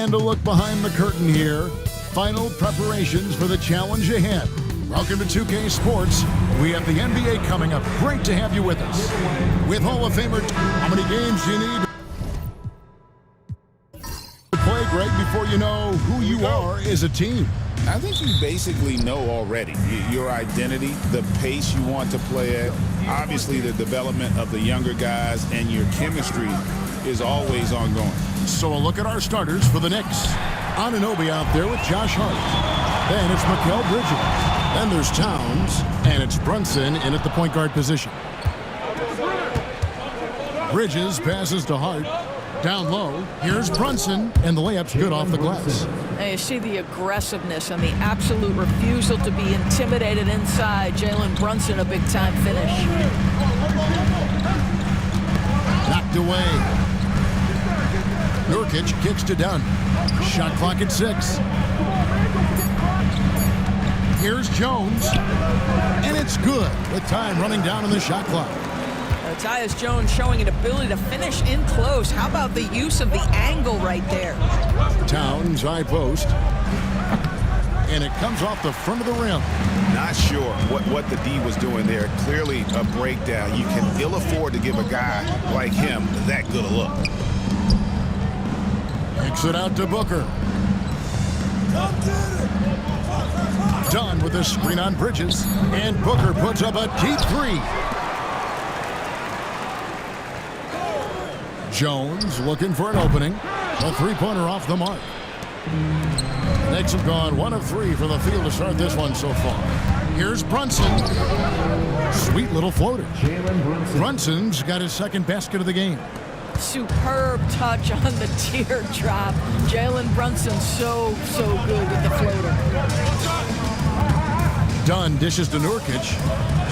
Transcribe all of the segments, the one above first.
And a look behind the curtain here. Final preparations for the challenge ahead. Welcome to 2K Sports. We have the NBA coming up. Great to have you with us. With Hall of Famer, how many games do you need to play, Greg, before you know who you are as a team? I think you basically know already your identity, the pace you want to play at, obviously the development of the younger guys, and your chemistry is always ongoing. So a look at our starters for the Knicks. Anunoby out there with Josh Hart. Then it's Mikal Bridges. Then there's Towns, and it's Brunson in at the point guard position. Bridges passes to Hart. Down low, here's Brunson, and the layup's good off the glass. Now you see the aggressiveness and the absolute refusal to be intimidated inside. Jalen Brunson, a big-time finish. Knocked away. Nurkic kicks to Dunn. Shot clock at 6. Here's Jones, and it's good with time running down on the shot clock. Tyus Jones showing an ability to finish in close. How about the use of the angle right there? Towns high post, and it comes off the front of the rim. Not sure what the D was doing there. Clearly a breakdown. You can ill afford to give a guy like him that good a look. Kicks it out to Booker. Done with the screen on Bridges, and Booker puts up a deep three. Jones looking for an opening. A three-pointer off the mark. Knicks have gone 1 of 3 from the field to start this one so far. Here's Brunson. Sweet little floater. Brunson's got his second basket of the game. Superb touch on the teardrop. Jalen Brunson so good with the floater. Dunn dishes to Nurkic.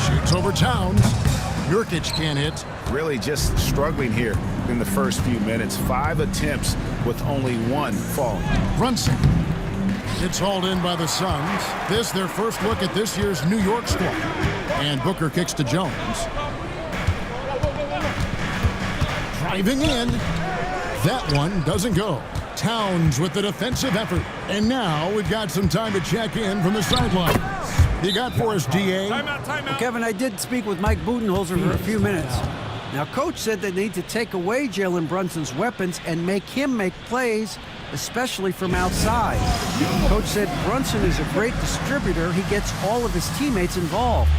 Shoots over Towns. Nurkic can't hit. Really just struggling here in the first few minutes. 5 attempts with only 1 falling. Brunson. It's hauled in by the Suns. This their first look at this year's New York squad. And Booker kicks to Jones. Driving in. That one doesn't go. Towns with the defensive effort. And now we've got some time to check in from the sidelines. You got for us, DA? Timeout. Well, Kevin, I did speak with Mike Budenholzer for a few minutes. Now, Coach said they need to take away Jalen Brunson's weapons and make him make plays, especially from outside. Coach said Brunson is a great distributor. He gets all of his teammates involved.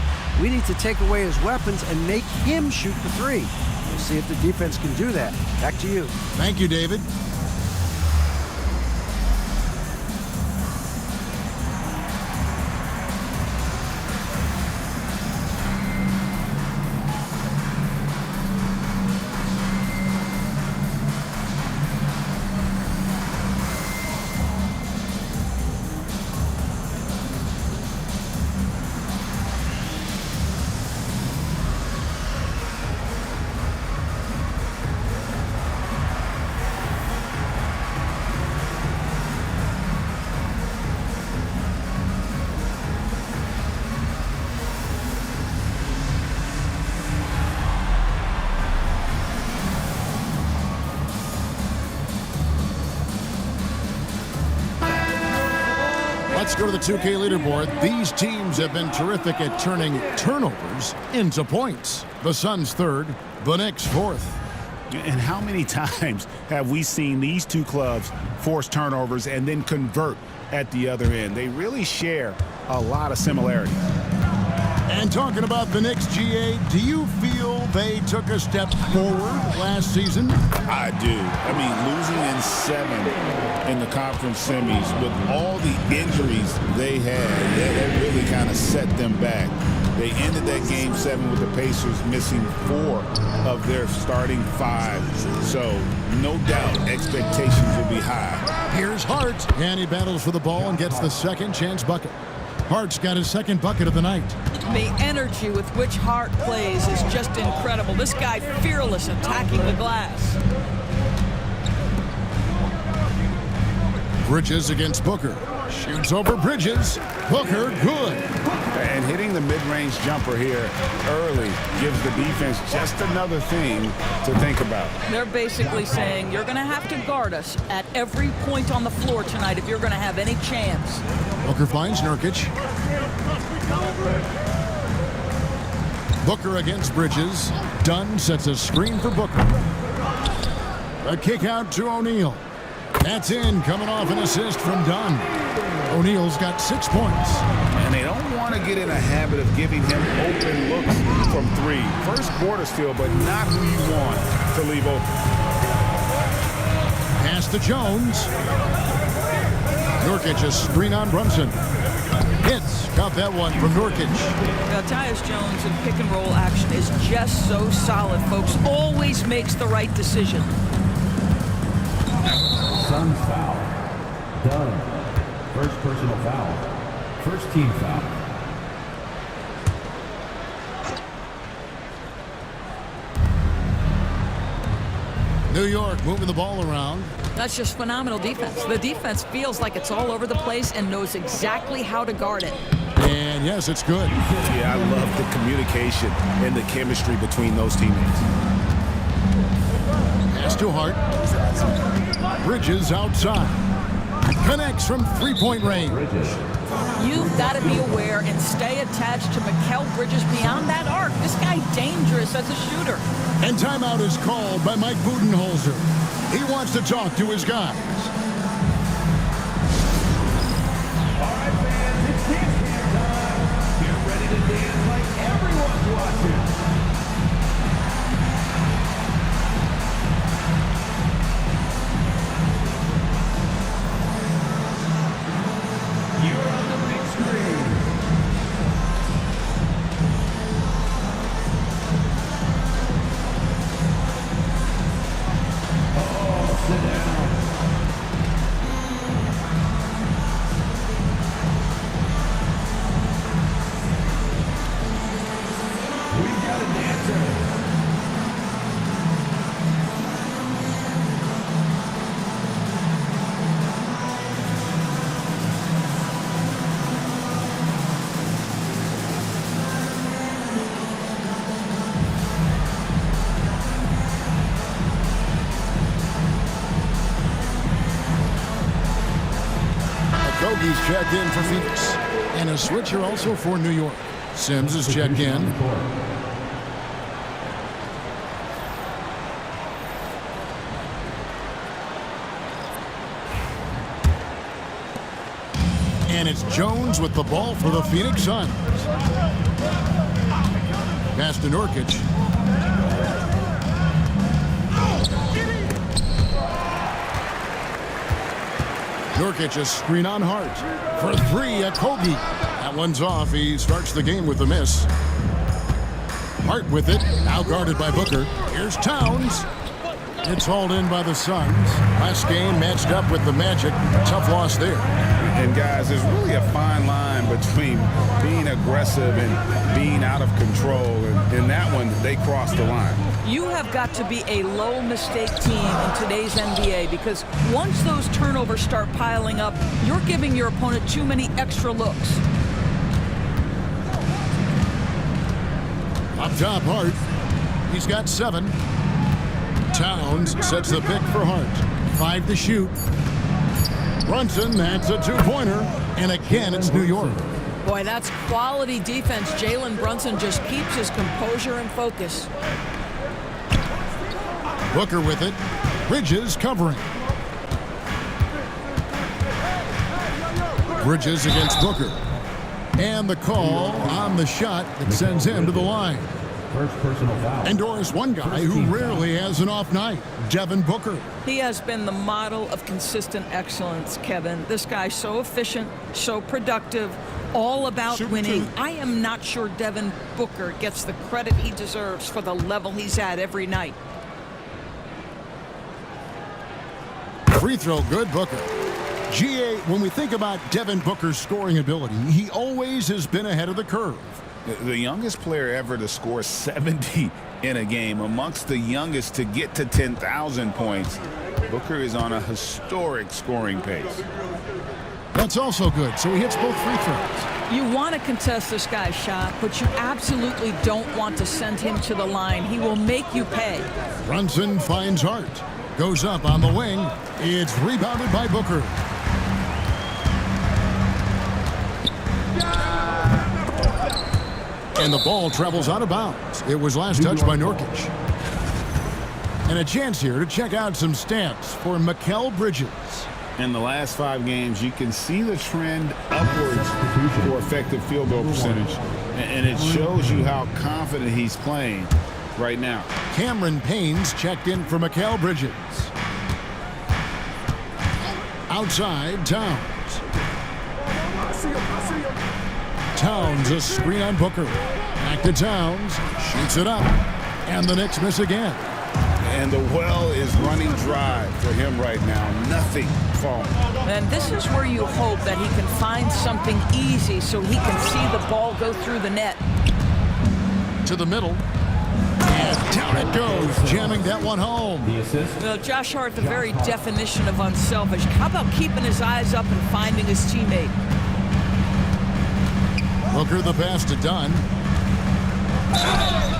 We need to take away his weapons and make him shoot the three. We'll see if the defense can do that. Back to you. Thank you, David. Let's go to the 2K leaderboard. These teams have been terrific at turning turnovers into points. The Suns third, the Knicks fourth. And how many times have we seen these two clubs force turnovers and then convert at the other end? They really share a lot of similarities. And talking about the Knicks, GA, do you feel they took a step forward last season? I do. I mean, losing in 7 in the conference semis with all the injuries they had, that really kind of set them back. They ended that game 7 with the Pacers missing 4 of their starting 5. So, no doubt, expectations will be high. Here's Hart, and he battles for the ball and gets the second chance bucket. Hart's got his second bucket of the night. The energy with which Hart plays is just incredible. This guy fearless attacking the glass. Bridges against Booker. Shoots over Bridges. Booker, good. And hitting the mid-range jumper here early gives the defense just another thing to think about. They're basically saying you're going to have to guard us at every point on the floor tonight if you're going to have any chance. Booker finds Nurkic. Booker against Bridges. Dunn sets a screen for Booker. A kick out to O'Neal. That's in, coming off an assist from Dunn. O'Neal's got 6 points. And they don't want to get in a habit of giving him open looks from three. First quarter steal, but not who you want to leave open. Pass to Jones. Nurkic a screen on Brunson. Hits. Got that one from Nurkic. Now, Tyus Jones in pick and roll action is just so solid, folks. Always makes the right decision. SUNS foul. Done. First personal foul. First team foul. New York moving the ball around. That's just phenomenal defense. The defense feels like it's all over the place and knows exactly how to guard it. And yes, it's good. Yeah, I love the communication and the chemistry between those teammates. Pass to Hart. Bridges outside. Connects from three-point range. You've got to be aware and stay attached to Mikal Bridges beyond that arc. This guy's dangerous as a shooter. And timeout is called by Mike Budenholzer. He wants to talk to his guys. All right, fans, it's dance camp time. Get ready to dance like everyone's watching. You're on the big screen. Oh, sit down. We've got a dancer. Okogie's checked in for Phoenix. And a switcher also for New York. Sims is checked in. And it's Jones with the ball for the Phoenix Suns. Pass to Nurkic. Nurkic a screen on Hart. For three, Okogie. That one's off. He starts the game with a miss. Hart with it. Now guarded by Booker. Here's Towns. It's hauled in by the Suns. Last game matched up with the Magic. Tough loss there. And guys, there's really a fine line between being aggressive and being out of control. And in that one, they crossed the line. You have got to be a low mistake team in today's NBA because once those turnovers start piling up, you're giving your opponent too many extra looks. Up top, Hart. He's got 7. Towns sets the pick for Hart. 5 to shoot. Brunson, that's a 2-pointer. And again, it's New York. Boy, that's quality defense. Jalen Brunson just keeps his composure and focus. Booker with it. Bridges covering. Bridges against Booker. And the call on the shot that sends him to the line. First personal foul. And Doris, one guy who rarely has an off night, Devin Booker. He has been the model of consistent excellence, Kevin. This guy's so efficient, so productive, all about winning. I am not sure Devin Booker gets the credit he deserves for the level he's at every night. Free throw, good, Booker. GA, when we think about Devin Booker's scoring ability, he always has been ahead of the curve. The youngest player ever to score 70 in a game, amongst the youngest to get to 10,000 points. Booker is on a historic scoring pace. The That's also good, so he hits both free throws. You want to contest this guy's shot, but you absolutely don't want to send him to the line. He will make you pay. Brunson finds Hart. Goes up on the wing. It's rebounded by Booker. And the ball travels out of bounds. It was last touched by Nurkic. And a chance here to check out some stats for Mikal Bridges. In the last 5 games, you can see the trend upwards for effective field goal percentage. And it shows you how confident he's playing right now. Cameron Payne's checked in for Mikal Bridges. Outside, Towns. Towns, a screen on Booker. Back to Towns. Shoots it up. And the Knicks miss again. And the well is running dry for him right now. Nothing falling. And this is where you hope that he can find something easy so he can see the ball go through the net. To the middle. And down it goes, jamming that one home. Well, Josh Hart, the very definition of unselfish. How about keeping his eyes up and finding his teammate? Booker the pass to Dunn.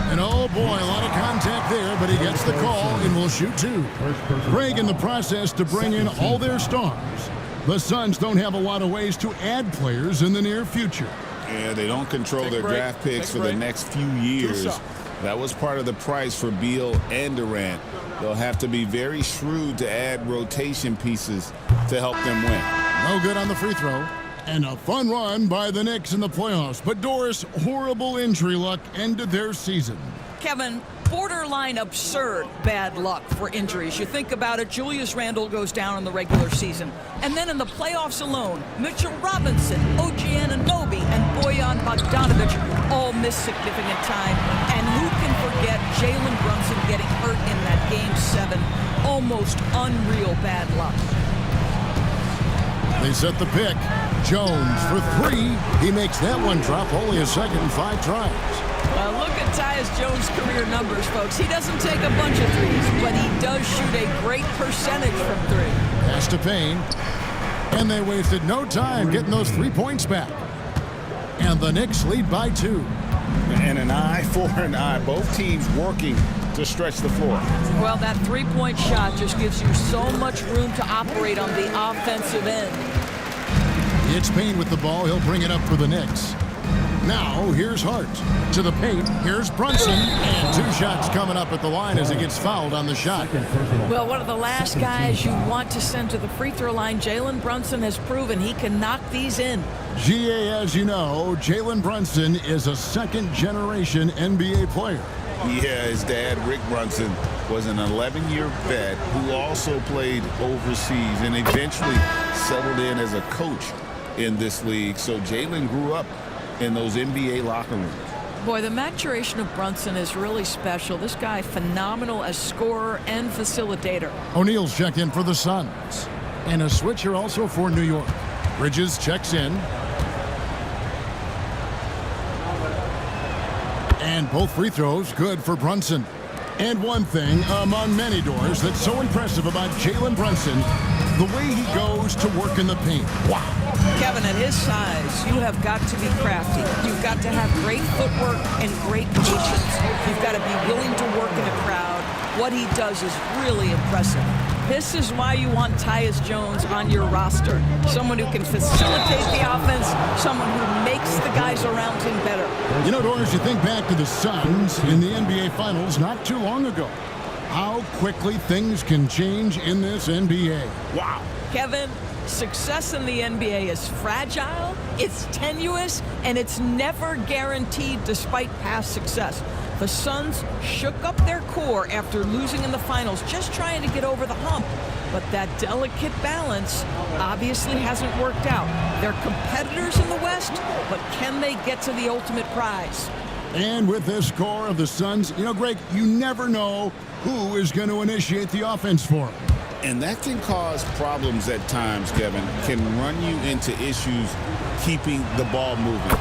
And oh boy, a lot of contact there, but he gets the call and will shoot 2. Greg in the process to bring in all their stars. The Suns don't have a lot of ways to add players in the near future. Yeah, they don't control their draft picks for the next few years. That was part of the price for Beal and Durant. They'll have to be very shrewd to add rotation pieces to help them win. No good on the free throw. And a fun run by the Knicks in the playoffs. But Doris, horrible injury luck ended their season. Kevin, borderline absurd bad luck for injuries. You think about it, Julius Randle goes down in the regular season. And then in the playoffs alone, Mitchell Robinson, OG Anunoby, and Bojan Bogdanovic all miss significant time. And who can forget Jalen Brunson getting hurt in that Game 7? Almost unreal bad luck. They set the pick. Jones for 3. He makes that one drop, only a second in 5 tries. Well, look at Tyus Jones' career numbers, folks. He doesn't take a bunch of threes, but he does shoot a great percentage from 3. Pass to Payne. And they wasted no time getting those 3 points back. And the Knicks lead by 2. And an eye for an eye. Both teams working to stretch the floor. Well, that 3-point shot just gives you so much room to operate on the offensive end. It's Payne with the ball. He'll bring it up for the Knicks. Now, here's Hart. To the paint, here's Brunson. And 2 shots coming up at the line as he gets fouled on the shot. Well, one of the last guys you want to send to the free throw line, Jalen Brunson has proven he can knock these in. GA, as you know, Jalen Brunson is a second-generation NBA player. Yeah, his dad, Rick Brunson, was an 11-year vet who also played overseas and eventually settled in as a coach in this league. So Jalen grew up in those NBA locker rooms. Boy, the maturation of Brunson is really special. This guy, phenomenal as scorer and facilitator. O'Neal's checked in for the Suns. And a switch here also for New York. Bridges checks in. And both free throws good for Brunson. And one thing among many doors that's so impressive about Jalen Brunson, the way he goes to work in the paint. Wow. Kevin, at his size, you have got to be crafty. You've got to have great footwork and great patience. You've got to be willing to work in a crowd. What he does is really impressive. This is why you want Tyus Jones on your roster. Someone who can facilitate the offense, someone who makes the guys around him better. You know, Doris, you think back to the Suns in the NBA Finals not too long ago. How quickly things can change in this NBA. Wow. Kevin, success in the NBA is fragile, it's tenuous, and it's never guaranteed despite past success. The Suns shook up their core after losing in the finals, just trying to get over the hump. But that delicate balance obviously hasn't worked out. They're competitors in the West, but can they get to the ultimate prize? And with this core of the Suns, you know, Greg, you never know who is going to initiate the offense for them. And that can cause problems at times, Kevin. Can run you into issues keeping the ball moving.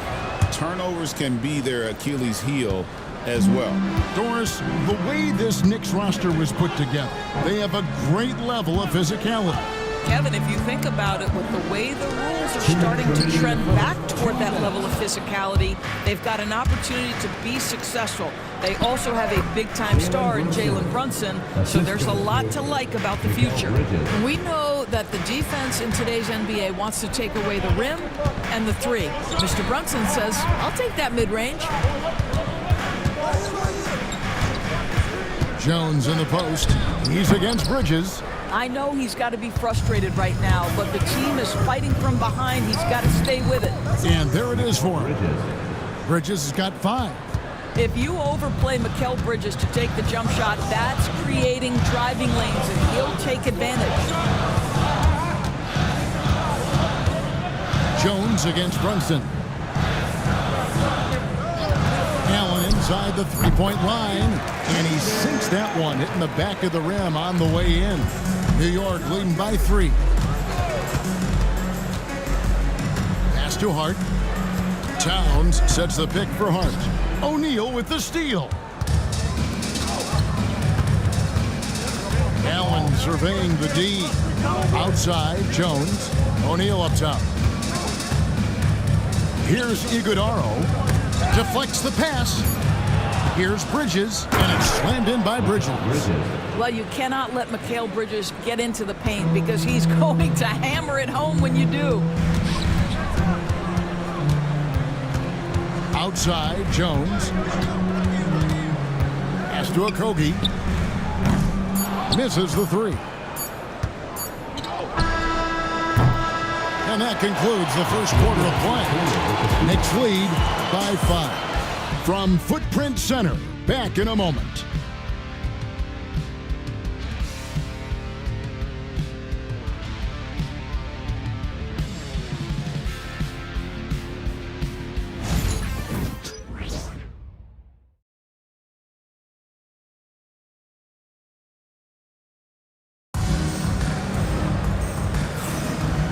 Turnovers can be their Achilles heel as well. Doris, the way this Knicks roster was put together, they have a great level of physicality. Kevin, if you think about it, with the way the rules are starting to trend back toward that level of physicality, they've got an opportunity to be successful. They also have a big-time star in Jalen Brunson, so there's a lot to like about the future. We know that the defense in today's NBA wants to take away the rim and the three. Mr. Brunson says, I'll take that mid-range. Jones in the post. He's against Bridges. I know he's got to be frustrated right now, but the team is fighting from behind. He's got to stay with it. And there it is for him. Bridges has got 5. If you overplay Mikal Bridges to take the jump shot, that's creating driving lanes, and he'll take advantage. Jones against Brunson. Allen inside the three-point line, and he sinks that one, hitting the back of the rim on the way in. New York leading by 3. Pass to Hart. Towns sets the pick for Hart. O'Neal with the steal. Allen surveying the D. Outside, Jones. O'Neal up top. Here's Iguodaro. Deflects the pass. Here's Bridges, and it's slammed in by Bridges. Well, you cannot let Mikal Bridges get into the paint because he's going to hammer it home when you do. Outside, Jones. Pass to Okogie. Misses the 3. And that concludes the first quarter of play. Knicks lead by 5. From Footprint Center, back in a moment.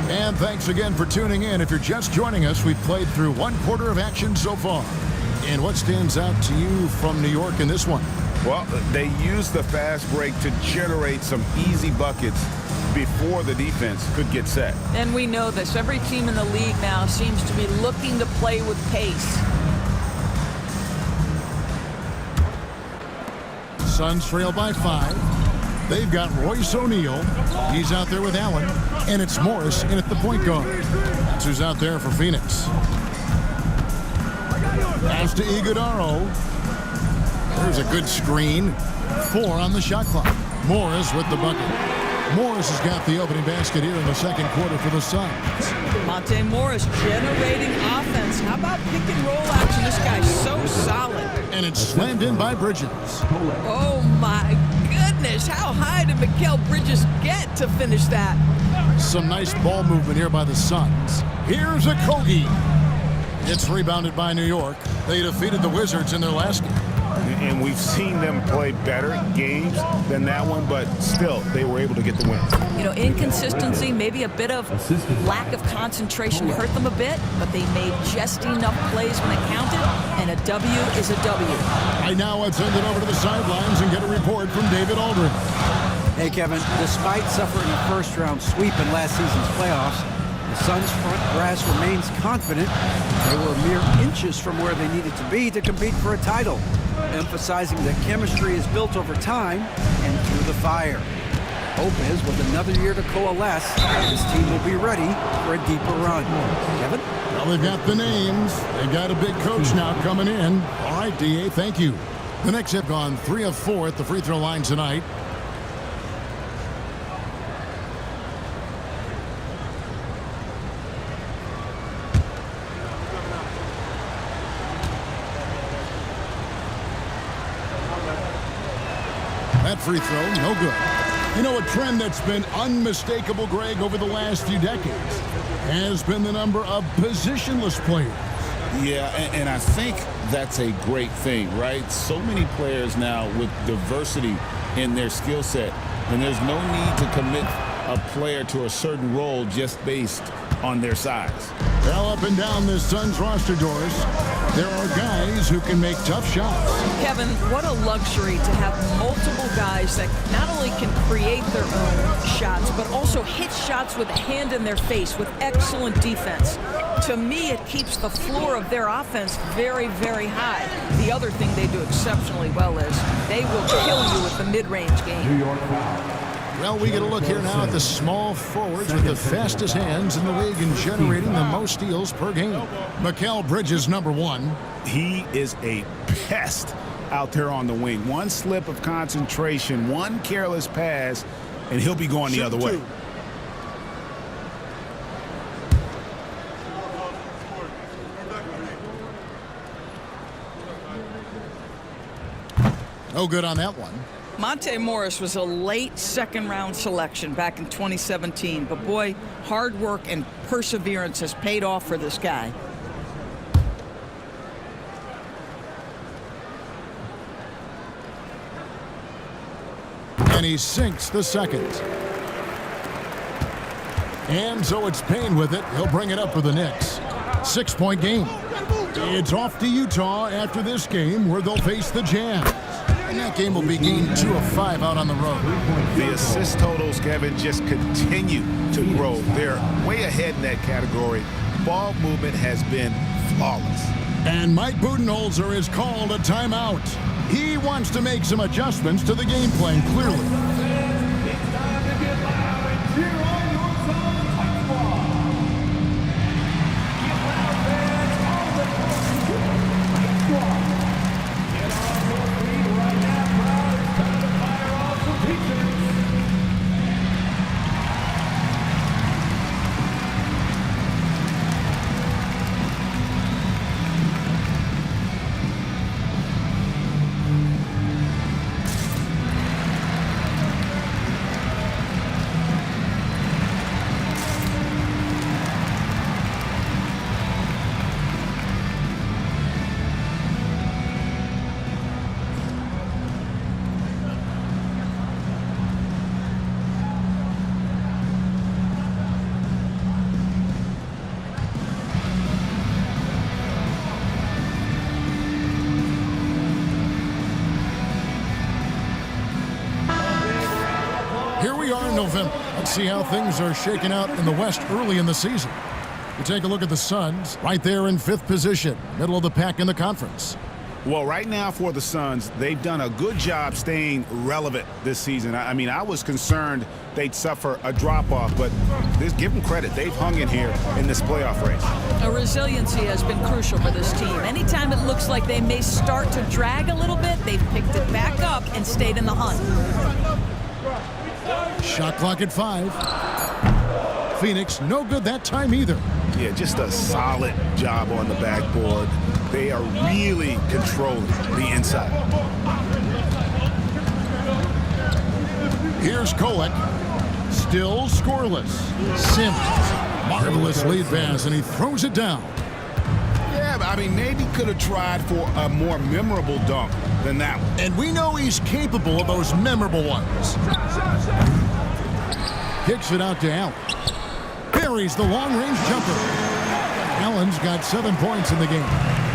And thanks again for tuning in. If you're just joining us, we've played through 1 quarter of action so far. And what stands out to you from New York in this one? Well, they used the fast break to generate some easy buckets before the defense could get set. And we know this. Every team in the league now seems to be looking to play with pace. Suns trail by 5. They've got Royce O'Neal. He's out there with Allen. And it's Morris in at the point guard. That's who's out there for Phoenix. Pass to Iguodaro. There's a good screen. 4 on the shot clock. Morris with the bucket. Morris has got the opening basket here in the second quarter for the Suns. Monte Morris generating offense. How about pick and roll action? This guy's so solid. And it's slammed in by Bridges. Oh my goodness. How high did Mikal Bridges get to finish that? Some nice ball movement here by the Suns. Here's Okogie. It's rebounded by New York. They defeated the Wizards in their last game. And we've seen them play better games than that one, but still, they were able to get the win. You know, inconsistency, maybe a bit of lack of concentration hurt them a bit, but they made just enough plays when it counted, and a W is a W. Right now, let's send it over to the sidelines and get a report from David Aldridge. Hey, Kevin, despite suffering a first-round sweep in last season's playoffs, the Suns' front brass remains confident they were mere inches from where they needed to be to compete for a title, emphasizing that chemistry is built over time and through the fire. Hope is, with another year to coalesce, this team will be ready for a deeper run. Kevin? Well, they've got the names. They've got a big coach now coming in. All right, D.A., thank you. The Knicks have gone 3 of 4 at the free throw line tonight. That free throw, no good. You know, a trend that's been unmistakable, Greg, over the last few decades has been the number of positionless players. Yeah, and I think that's a great thing, right? So many players now with diversity in their skill set, and there's no need to commit a player to a certain role just based on their size. Well, up and down this Suns roster, Doris. There are guys who can make tough shots. Kevin, what a luxury to have multiple guys that not only can create their own shots, but also hit shots with a hand in their face with excellent defense. To me, it keeps the floor of their offense very, very high. The other thing they do exceptionally well is they will kill you with the mid-range game. Well, we get a look here now at the small forwards with the fastest hands in the league and generating the most steals per game. Mikal Bridges, number 1. He is a pest out there on the wing. One slip of concentration, one careless pass, and he'll be going the other way. No good on that one. Monte Morris was a late second-round selection back in 2017, but boy, hard work and perseverance has paid off for this guy. And he sinks the second. And so it's Payne with it. He'll bring it up for the Knicks. 6-point game. It's off to Utah after this game where they'll face the Jazz. And that game will be game 2 of 5 out on the road. The assist totals, Kevin, just continue to grow. They're way ahead in that category. Ball movement has been flawless. And Mike Budenholzer has called a timeout. He wants to make some adjustments to the game plan, clearly. It's time to get loud and cheer on your SUNS high squad. Get loud, fans, all the high squad. Get on your feet right now, crowd. It's time to fire off some pictures. Here we are in November. Let's see how things are shaking out in the West early in the season. We take a look at the Suns right there in 5th position, middle of the pack in the conference. Well, right now for the Suns, they've done a good job staying relevant this season. I mean, I was concerned they'd suffer a drop-off, but give them credit. They've hung in here in this playoff race. A resiliency has been crucial for this team. Anytime it looks like they may start to drag a little bit, they've picked it back up and stayed in the hunt. Shot clock at 5. Phoenix, no good that time either. Yeah, just a solid job on the backboard. They are really controlling the inside. Here's Kolek. Still scoreless. Sims. Marvelous lead pass, and he throws it down. Yeah, I mean, maybe could have tried for a more memorable dunk than that one. And we know he's capable of those memorable ones. Kicks it out to Allen. Buries the long-range jumper. Allen's got 7 points in the game.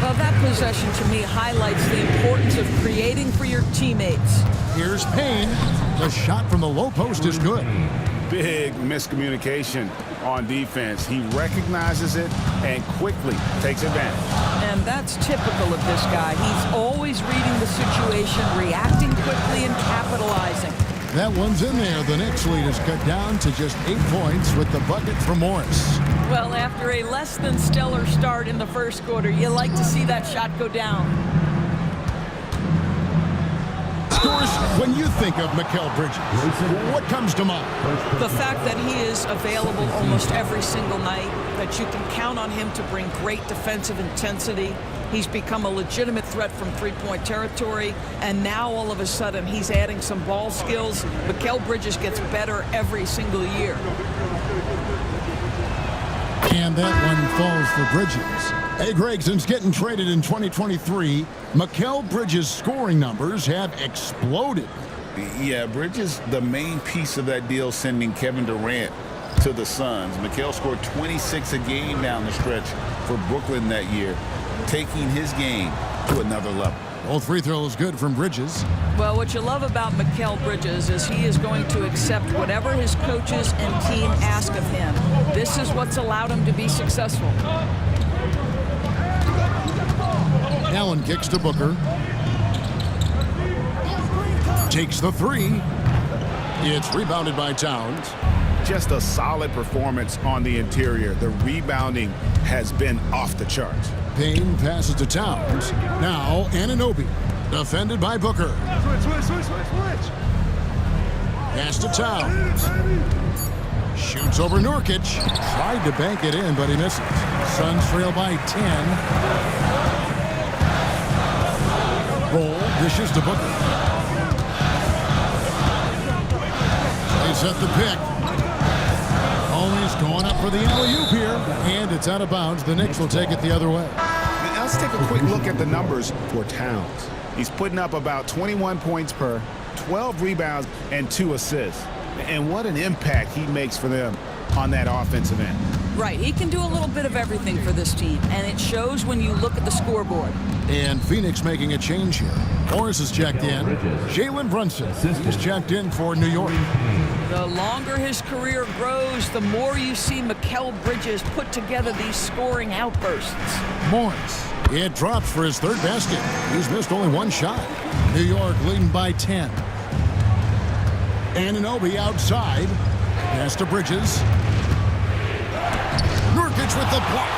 Well, that possession to me highlights the importance of creating for your teammates. Here's Payne. The shot from the low post is good. Big miscommunication on defense. He recognizes it and quickly takes advantage. And that's typical of this guy. He's always reading the situation, reacting quickly, and capitalizing. That one's in there. The Knicks lead is cut down to just 8 points with the bucket from Morris. Well, after a less than stellar start in the first quarter, you like to see that shot go down. Scores, when you think of Mikal Bridges, what comes to mind? The fact that he is available almost every single night, that you can count on him to bring great defensive intensity. He's become a legitimate threat from three-point territory, and now all of a sudden he's adding some ball skills. Mikal Bridges gets better every single year. And that one falls for Bridges. Hey, Greg, since getting traded in 2023, Mikal Bridges' scoring numbers have exploded. Yeah, Bridges, the main piece of that deal, sending Kevin Durant to the Suns. Mikal scored 26 a game down the stretch for Brooklyn that year. taking his game to another level. Both free throws good from Bridges. Well, what you love about Mikal Bridges is he is going to accept whatever his coaches and team ask of him. This is what's allowed him to be successful. Allen kicks to Booker. Takes the three. It's rebounded by Towns. Just a solid performance on the interior. The rebounding has been off the charts. Payne passes to Towns. Now Anunoby, defended by Booker. Switch. Pass to Towns. Shoots over Nurkic. Tried to bank it in, but he misses. Suns trail by 10. Roll, dishes to Booker. They set the pick. Always going up for the alley-oop here. And it's out of bounds. The Knicks will take it the other way. Now, let's take a quick look at the numbers for Towns. He's putting up about 21 points per, 12 rebounds, and 2 assists. And what an impact he makes for them on that offensive end. Right, he can do a little bit of everything for this team, and it shows when you look at the scoreboard. And Phoenix making a change here. Morris is checked in. Jalen Brunson is checked in for New York. The longer his career grows, the more you see Mikal Bridges put together these scoring outbursts. Morris. It drops for his third basket. He's missed only one shot. New York leading by 10. Anunoby outside. Pass to Bridges. Nurkic with the block.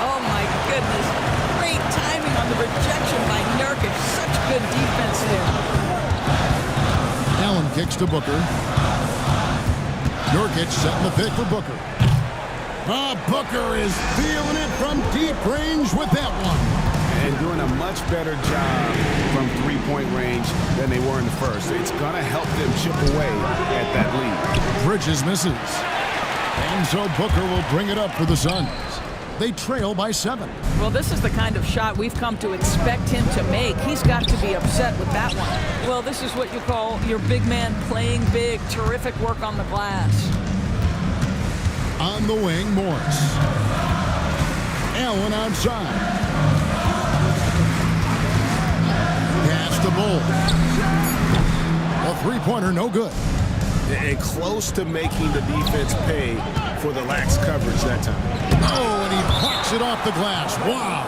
Oh my goodness. Great timing on the rejection by Nurkic. Such good defense there. Allen kicks to Booker. Nurkic setting the pick for Booker. Booker is feeling it from deep range with that one. And doing a much better job from three-point range than they were in the first. It's going to help them chip away at that lead. Bridges misses. And so Booker will bring it up for the Suns. They trail by 7. Well, this is the kind of shot we've come to expect him to make. He's got to be upset with that one. Well, this is what you call your big man playing big. Terrific work on the glass. On the wing, Morris. Allen outside. Pass the Bull. A three-pointer, no good. And close to making the defense pay for the lax coverage that time. Oh, and he plucks it off the glass. Wow.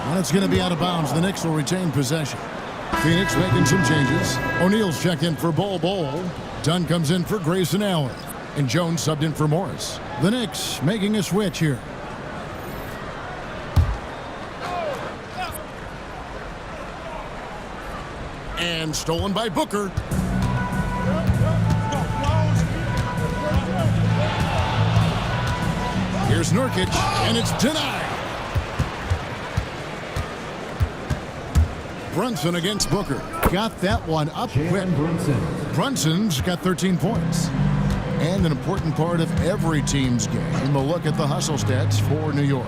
Well, it's going to be out of bounds. The Knicks will retain possession. Phoenix making some changes. O'Neal's checked in for Bol. Dunn comes in for Grayson Allen. And Jones subbed in for Morris. The Knicks making a switch here. And stolen by Booker. Here's Nurkic, and it's denied. Brunson against Booker. Got that one up quick. Brunson's got 13 points. And an important part of every team's game, a look at the hustle stats for New York.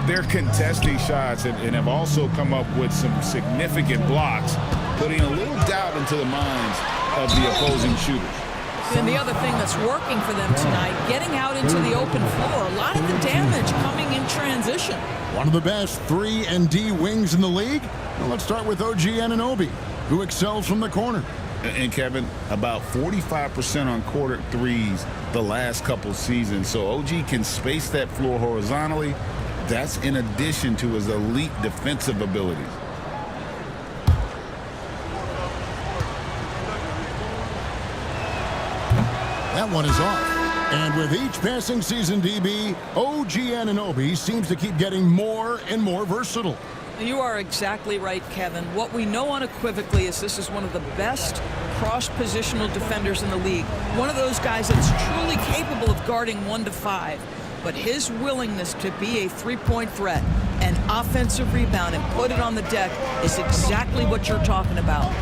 They're contesting shots and have also come up with some significant blocks, putting a little doubt into the minds of the opposing shooters. And the other thing that's working for them tonight, getting out into the open floor. A lot of the damage coming in transition. One of the best 3 and D wings in the league. Well, let's start with OG Anunoby, who excels from the corner. And Kevin, about 45% on quarter threes the last couple seasons. So OG can space that floor horizontally. That's in addition to his elite defensive abilities. That one is off. And with each passing season, DB, OG Anunoby seems to keep getting more and more versatile. You are exactly right, Kevin. What we know unequivocally is this is one of the best cross-positional defenders in the league. One of those guys that's truly capable of guarding 1 to 5. But his willingness to be a three-point threat, an offensive rebound, and put it on the deck is exactly what you're talking about.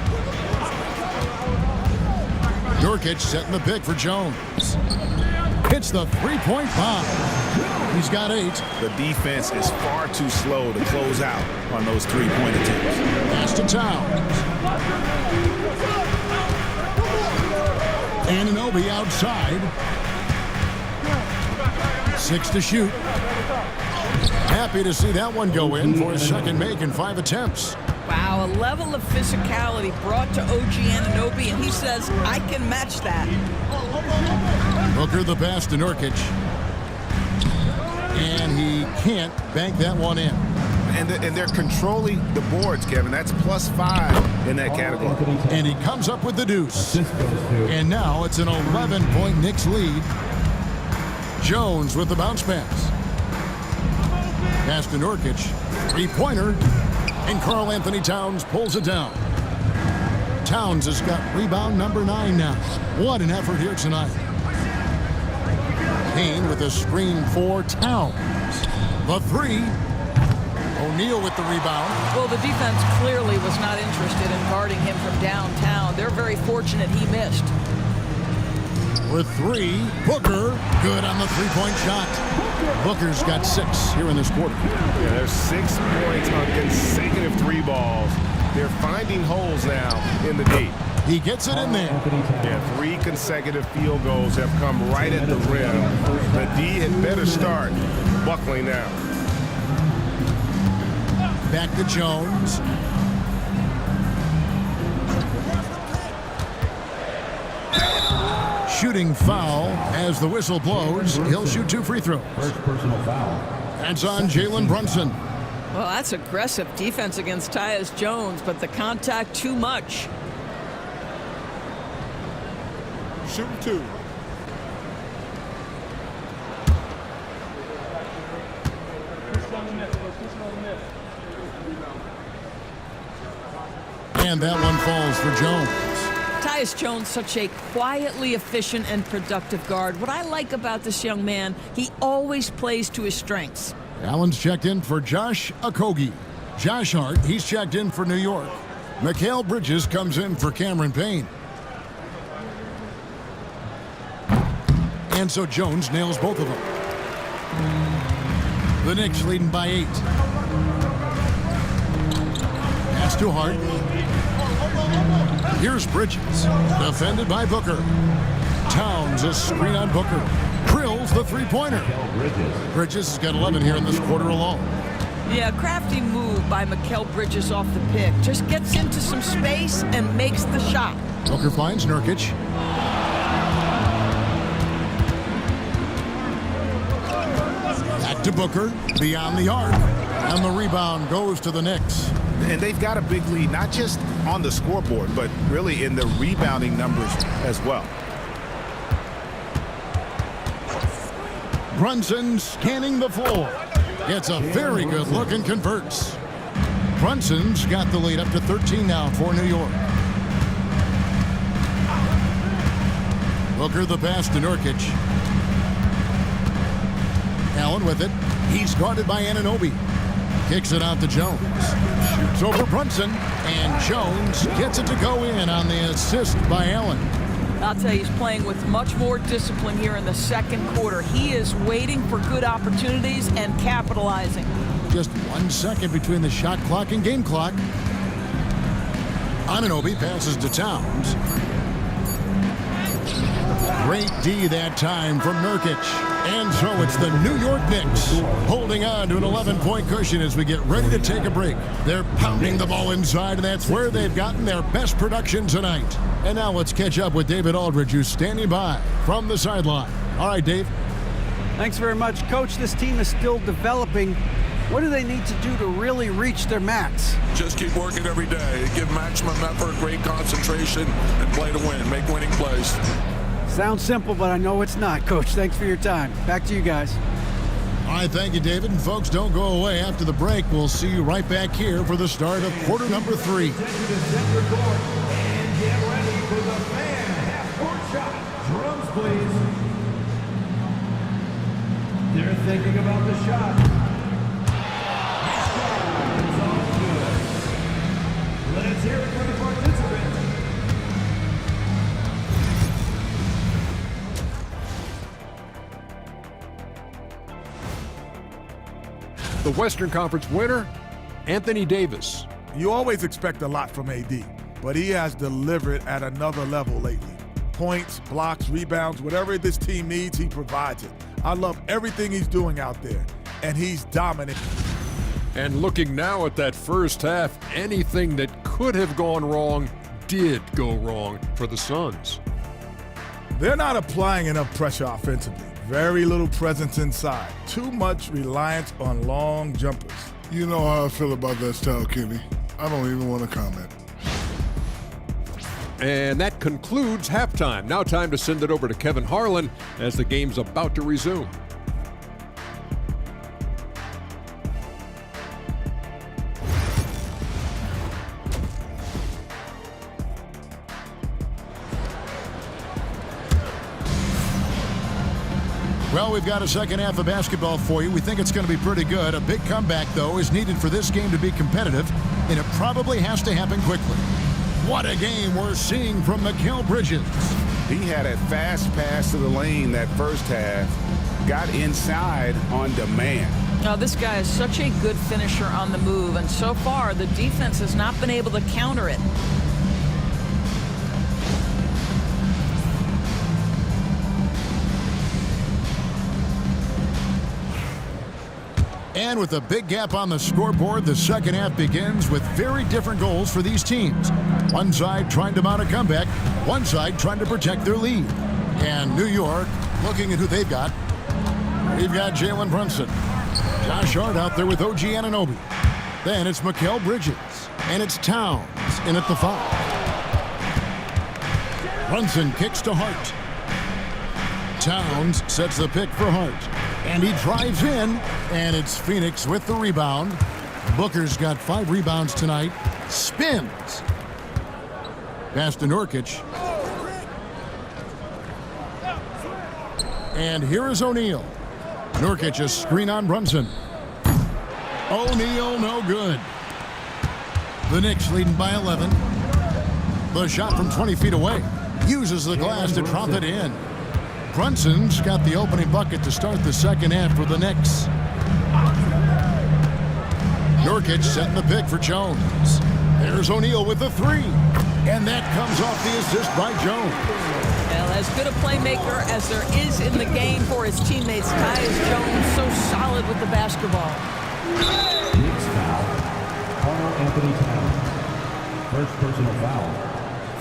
Nurkic setting the pick for Jones. Hits the three-point bomb. He's got 8. The defense is far too slow to close out on those three-point attempts. Pass to Towns. Anunoby outside. 6 to shoot. Happy to see that one go in for his second make in 5 attempts. Wow, a level of physicality brought to OG Anunoby, and he says, I can match that. Booker the pass to Nurkic. And he can't bank that one in. And they're controlling the boards, Kevin. That's +5 in that category. And he comes up with the deuce. And now it's an 11-point Knicks lead. Jones with the bounce pass. Pass to Nurkic. Three-pointer. And Karl Anthony Towns pulls it down. Towns has got rebound number 9 now. What an effort here tonight. Kane with a screen for Towns. The three. O'Neal with the rebound. Well, the defense clearly was not interested in guarding him from downtown. They're very fortunate he missed. With 3, Booker, good on the three-point shot. Booker's got 6 here in this quarter. Yeah, there's 6 points on consecutive 3 balls. They're finding holes now in the D. He gets it in there. Yeah, 3 consecutive field goals have come right at the rim. The D had better start buckling now. Back to Jones. Shooting foul as the whistle blows. He'll shoot 2 free throws. First personal foul. That's on Jalen Brunson. Well, that's aggressive defense against Tyus Jones, but the contact too much. Shooting 2. And that one falls for Jones. Tyus Jones, such a quietly efficient and productive guard. What I like about this young man, he always plays to his strengths. Allen's checked in for Josh Okogie. Josh Hart, he's checked in for New York. Mikal Bridges comes in for Cameron Payne. And so Jones nails both of them. The Knicks leading by 8. Pass to Hart. Here's Bridges, defended by Booker. Towns a screen on Booker. Drills the three-pointer. Bridges has got 11 here in this quarter alone. Yeah, crafty move by Mikal Bridges off the pick. Just gets into some space and makes the shot. Booker finds Nurkic. Back to Booker, beyond the arc. And the rebound goes to the Knicks. And they've got a big lead, not just on the scoreboard, but really in the rebounding numbers as well. Brunson scanning the floor. Gets a very good look and converts. Brunson's got the lead up to 13 now for New York. Booker the pass to Nurkic. Allen with it. He's guarded by Anunoby. Kicks it out to Jones. Shoots over Brunson. And Jones gets it to go in on the assist by Allen. I'll tell you, he's playing with much more discipline here in the second quarter. He is waiting for good opportunities and capitalizing. Just 1 second between the shot clock and game clock. Anunoby passes to Towns. Great D that time from Nurkic. And so it's the New York Knicks holding on to an 11-point cushion as we get ready to take a break. They're pounding the ball inside, and that's where they've gotten their best production tonight. And now let's catch up with David Aldridge, who's standing by from the sideline. All right, Dave. Thanks very much, Coach. This team is still developing. What do they need to do to really reach their max? Just keep working every day. Give maximum effort, great concentration, and play to win. Make winning plays. Sounds simple, but I know it's not, Coach. Thanks for your time. Back to you guys. All right, thank you, David. And folks, don't go away. After the break, we'll see you right back here for the start of quarter number 3. And get ready for the fan half-court shot. Drums, please. They're thinking about the shot. It's all good. Let's hear it for the participants. The Western Conference winner, Anthony Davis. You always expect a lot from AD, but he has delivered at another level lately. Points, blocks, rebounds, whatever this team needs, he provides it. I love everything he's doing out there. and he's dominant. And looking now at that first half, anything that could have gone wrong did go wrong for the Suns. They're not applying enough pressure offensively. Very little presence inside. Too much reliance on long jumpers. You know how I feel about that style, Kenny. I don't even want to comment. And that concludes halftime. Now time to send it over to Kevin Harlan as the game's about to resume. Well, we've got a second half of basketball for you. We think it's going to be pretty good. A big comeback, though, is needed for this game to be competitive, and it probably has to happen quickly. What a game we're seeing from Mikal Bridges. He had a fast pass to the lane that first half, got inside on demand. Now, this guy is such a good finisher on the move, and so far the defense has not been able to counter it. And with a big gap on the scoreboard, the second half begins with very different goals for these teams. One side trying to mount a comeback, one side trying to protect their lead. And New York looking at who they've got. We've got Jalen Brunson. Josh Hart out there with OG Anunoby. Then it's Mikal Bridges. And it's Towns in at the foul. Brunson kicks to Hart. Towns sets the pick for Hart. And he drives in, and it's Phoenix with the rebound. Booker's got 5 rebounds tonight. Spins. Pass to Nurkic. And here is O'Neal. Nurkic a screen on Brunson. O'Neal no good. The Knicks leading by 11. The shot from 20 feet away. Uses the glass to drop it in. Brunson's got the opening bucket to start the second half for the Knicks. Nurkic setting the pick for Jones. There's O'Neal with the 3. And that comes off the assist by Jones. Well, as good a playmaker as there is in the game for his teammates, Tyus Jones so solid with the basketball. Knicks foul. Carl Anthony Towns. First personal foul.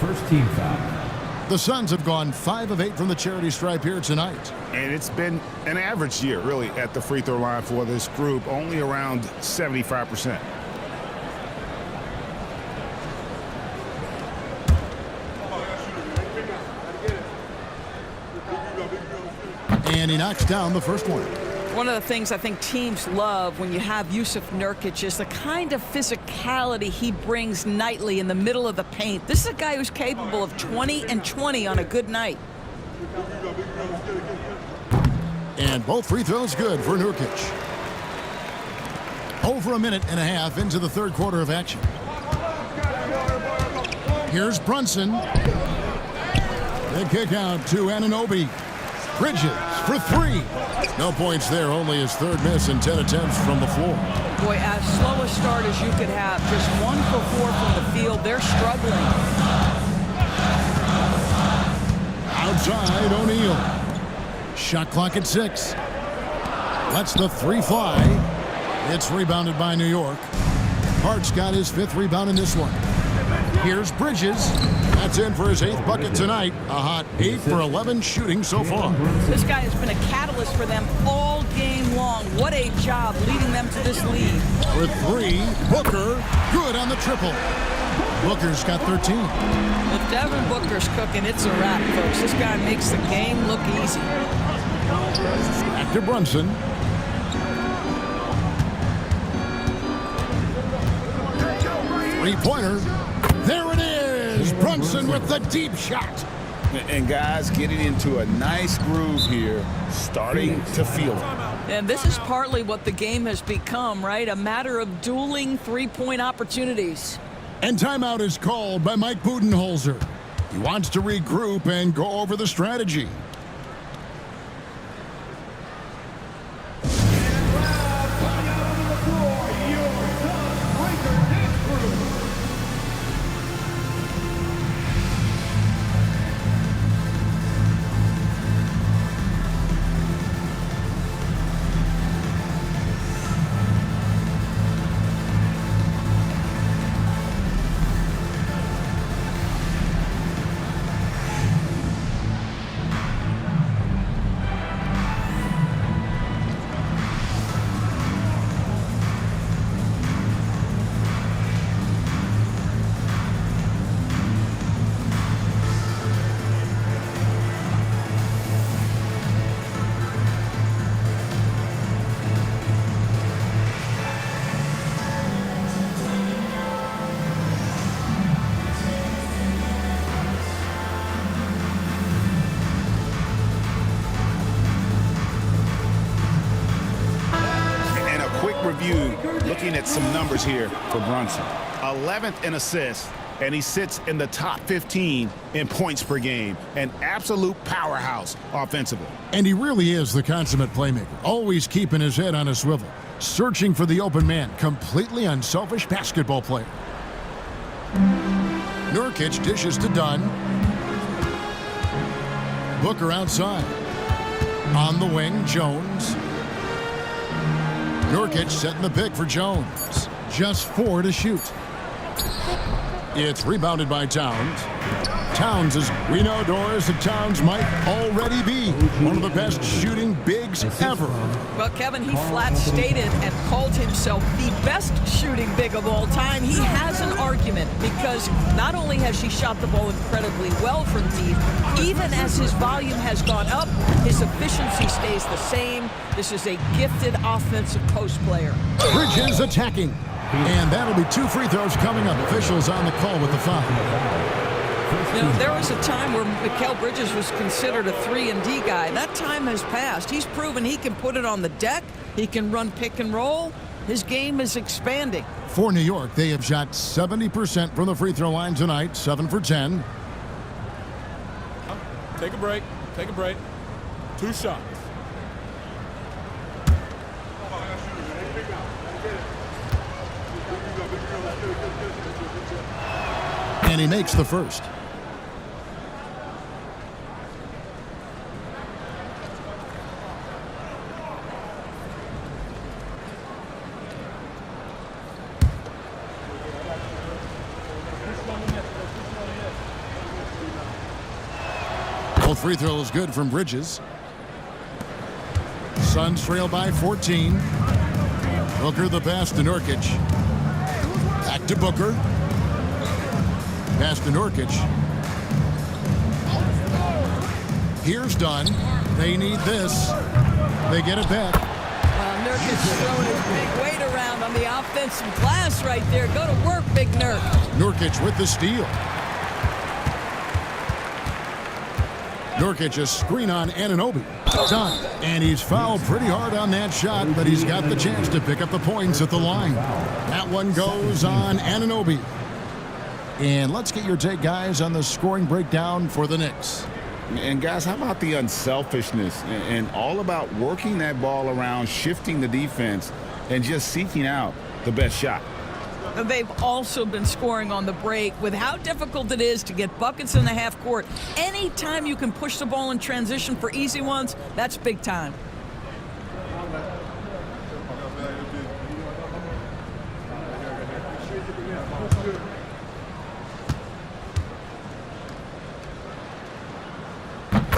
First team foul. The Suns have gone 5 of 8 from the charity stripe here tonight. And it's been an average year, really, at the free throw line for this group, only around 75%. And he knocks down the first one. One of the things I think teams love when you have Yusuf Nurkic is the kind of physicality he brings nightly in the middle of the paint. This is a guy who's capable of 20 and 20 on a good night. And both free throws good for Nurkic. Over a minute and a half into the third quarter of action. Here's Brunson. The kick out to Anunoby. Bridges for 3. No points there, only his third miss in 10 attempts from the floor. Boy, as slow a start as you could have. Just 1 for 4 from the field. They're struggling. Outside, O'Neal. Shot clock at 6. Lets the 3 fly. It's rebounded by New York. Hart's got his 5th rebound in this one. Here's Bridges. That's in for his 8th bucket tonight. A hot 8 for 11 shooting so far. This guy has been a catalyst for them all game long. What a job leading them to this lead. For 3, Booker, good on the triple. Booker's got 13. If Devin Booker's cooking, it's a wrap, folks. This guy makes the game look easy. Back to Brunson. Three-pointer. There it is. Brunson with the deep shot. And guys getting into a nice groove here, starting to feel it. And this is partly what the game has become, right? A matter of dueling three-point opportunities. And timeout is called by Mike Budenholzer. He wants to regroup and go over the strategy. at some numbers here for Brunson. 11th in assists, and he sits in the top 15 in points per game. An absolute powerhouse offensively. And he really is the consummate playmaker, always keeping his head on a swivel, searching for the open man, completely unselfish basketball player. Nurkic dishes to Dunn. Booker outside. On the wing, Jones. Nurkic setting the pick for Jones. Just 4 to shoot. It's rebounded by Towns. Towns, as we know, Doris, that Towns might already be one of the best shooting bigs ever. Well, Kevin, he flat stated and called himself the best shooting big of all time. He has an argument because not only has he shot the ball incredibly well from deep, even as his volume has gone up, his efficiency stays the same. This is a gifted offensive post player. Bridges attacking. And that'll be 2 free throws coming up. Officials on the call with the foul. You know, there was a time where Mikal Bridges was considered a 3-and-D guy. That time has passed. He's proven he can put it on the deck. He can run pick and roll. His game is expanding. For New York, they have shot 70% from the free throw line tonight, 7 for 10. Take a break. Take a break. 2 shots. And he makes the first. Both free throws good from Bridges. Suns trail by 14. Booker the pass to Nurkic. Back to Booker. Pass to Nurkic. Here's Dunn. They need this. They get it back. Nurkic throwing his big weight around on the offensive glass right there. Go to work, Big Nurk. Nurkic with the steal. Nurkic a screen on Anunoby. Done. And he's fouled pretty hard on that shot, but he's got the chance to pick up the points at the line. That one goes on Anunoby. And let's get your take, guys, on the scoring breakdown for the Knicks. And, guys, how about the unselfishness and all about working that ball around, shifting the defense, and just seeking out the best shot? They've also been scoring on the break with how difficult it is to get buckets in the half court. Anytime you can push the ball in transition for easy ones, that's big time.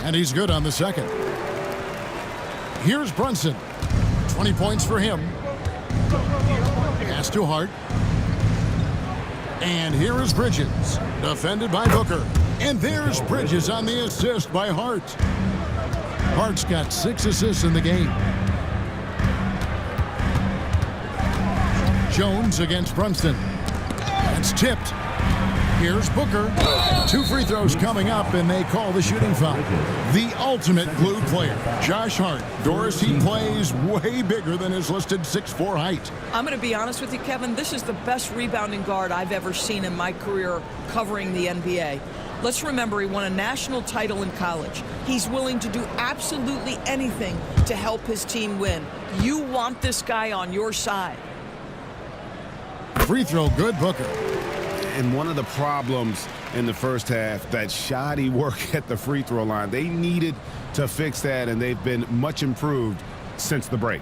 And he's good on the second. Here's Brunson. 20 points for him. Pass to Hart. And here is Bridges. Defended by Booker. And there's Bridges on the assist by Hart. Hart's got 6 assists in the game. Jones against Brunson. It's tipped. Here's Booker. 2 free throws coming up, and they call the shooting foul. The ultimate glue player, Josh Hart. Doris, he plays way bigger than his listed 6'4" height. I'm going to be honest with you, Kevin. This is the best rebounding guard I've ever seen in my career covering the NBA. Let's remember, he won a national title in college. He's willing to do absolutely anything to help his team win. You want this guy on your side. Free throw good, Booker. And one of the problems in the first half, that shoddy work at the free throw line. They needed to fix that, and they've been much improved since the break.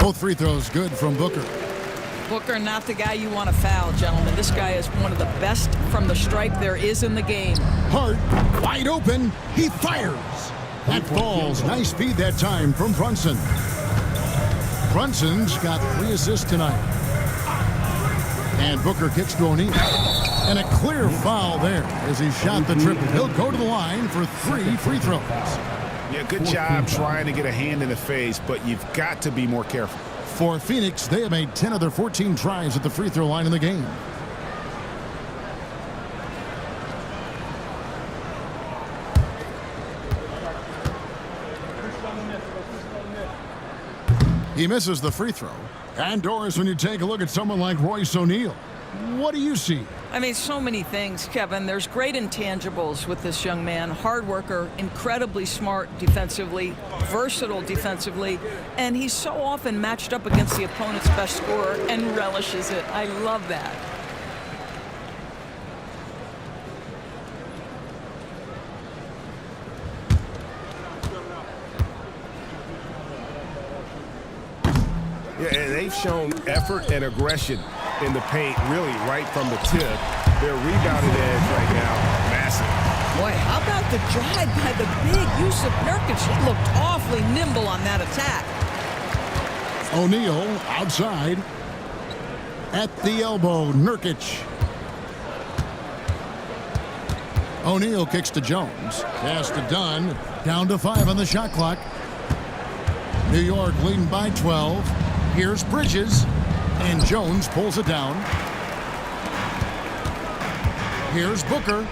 Both free throws good from Booker. Booker, not the guy you want to foul, gentlemen. This guy is one of the best from the stripe there is in the game. Hart, wide open. He fires. That falls. Nice feed that time from Brunson. Brunson's got 3 assists tonight. And Booker kicks to O'Neal. And a clear foul there as he shot the triple. He'll go to the line for 3 free throws. Yeah, good job trying to get a hand in the face, but you've got to be more careful. For Phoenix, they have made 10 of their 14 tries at the free throw line in the game. He misses the free throw. And Doris, when you take a look at someone like Royce O'Neal, what do you see? I mean, so many things, Kevin. There's great intangibles with this young man. Hard worker, incredibly smart defensively, versatile defensively, and he's so often matched up against the opponent's best scorer and relishes it. I love that. Yeah, they've shown effort and aggression in the paint, really right from the tip. Their rebounding edge right now, massive. Boy, how about the drive by the big Yusuf Nurkic? He looked awfully nimble on that attack. O'Neal outside. At the elbow, Nurkic. O'Neal kicks to Jones. Pass to Dunn. Down to 5 on the shot clock. New York leading by 12. Here's Bridges. And Jones pulls it down. Here's Booker.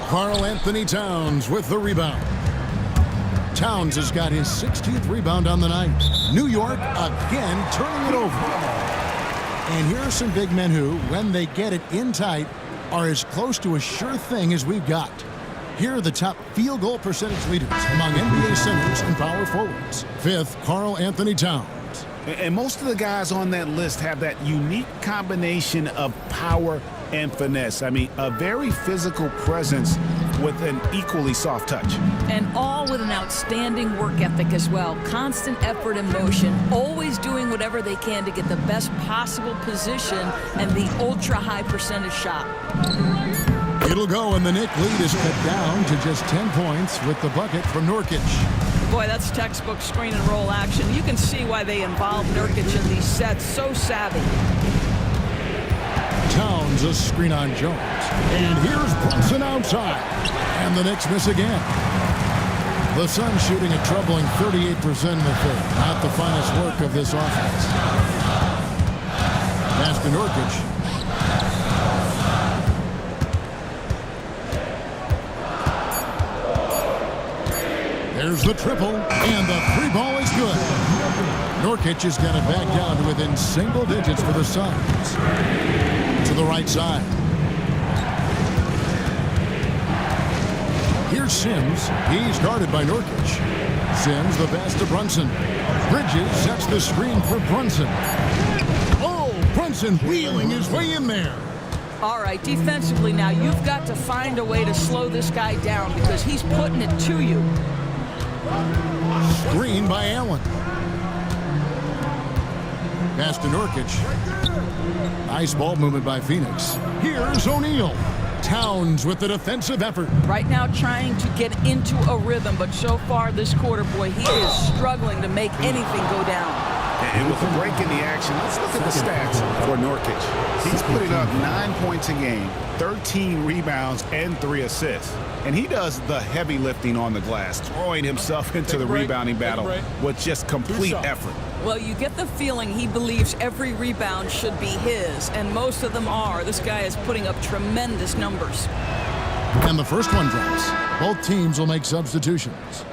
Karl Anthony Towns with the rebound. Towns has got his 16th rebound on the night. New York again turning it over. And here are some big men who, when they get it in tight, are as close to a sure thing as we've got. Here are the top field goal percentage leaders among NBA centers and power forwards. 5th, Karl Anthony Towns. And most of the guys on that list have that unique combination of power and finesse. I mean, a very physical presence with an equally soft touch. And all with an outstanding work ethic as well. Constant effort and motion. Always doing whatever they can to get the best possible position and the ultra-high percentage shot. It'll go, and the Knicks lead is cut down to just 10 points with the bucket from Nurkic. Boy, that's textbook screen and roll action. You can see why they involve Nurkic in these sets. So savvy. Towns a screen on Jones. And here's Brunson outside. And the Knicks miss again. The Suns shooting a troubling 38% in the fifth. Not the finest work of this offense. Pass to Nurkic. There's the triple, and the three ball is good. Nurkic has got it back down to within single digits for the Suns. To the right side. Here's Sims. He's guarded by Nurkic. Sims the pass to Brunson. Bridges sets the screen for Brunson. Oh, Brunson wheeling his way in there. All right, defensively now, you've got to find a way to slow this guy down because he's putting it to you. Screen by Allen. Pass to Nurkic. Nice ball movement by Phoenix. Here's O'Neal. Towns with the defensive effort. Right now trying to get into a rhythm, but so far this quarter, boy, he is struggling to make anything go down. And with a break in the action, let's look at the stats for Nurkic. He's putting up 9 points a game, 13 rebounds, and 3 assists. And he does the heavy lifting on the glass, throwing himself into the rebounding battle with just complete effort. Well, you get the feeling he believes every rebound should be his, and most of them are. This guy is putting up tremendous numbers. And the first one drops. Both teams will make substitutions.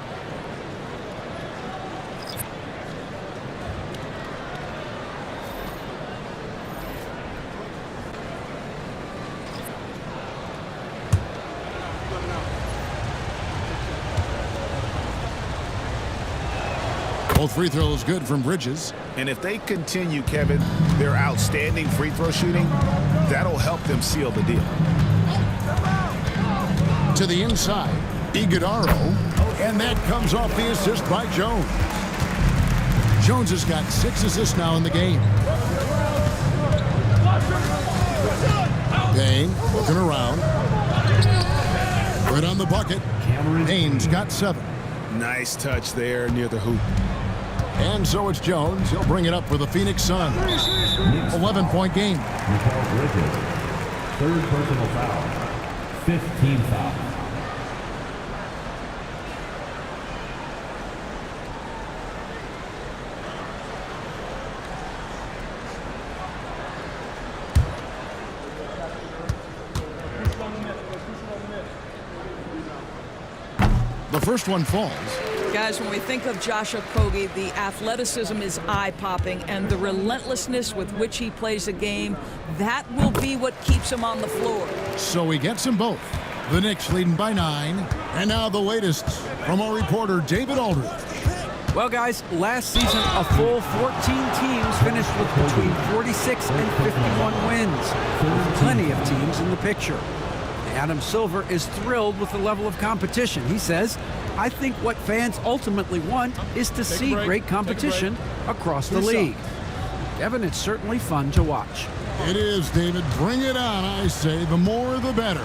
Both free throws good from Bridges. And if they continue, Kevin, their outstanding free throw shooting, that'll help them seal the deal. To the inside, Iguodaro, and that comes off the assist by Jones. Jones has got 6 assists now in the game. Payne looking around. Right on the bucket. Payne's got 7. Nice touch there near the hoop. And so it's Jones. He'll bring it up for the Phoenix Suns. 11-point game. Bridges, 3rd personal foul, 15 fouls. The first one falls. Guys, when we think of Josh Okogie, the athleticism is eye-popping, and the relentlessness with which he plays the game, that will be what keeps him on the floor. So he gets them both. The Knicks leading by 9. And now the latest from our reporter, David Aldridge. Well, guys, last season, a full 14 teams finished with between 46 and 51 wins. With plenty of teams in the picture. Adam Silver is thrilled with the level of competition. He says, I think what fans ultimately want is to see great competition across the league. Devin, it's certainly fun to watch. It is, David. Bring it on, I say. The more, the better.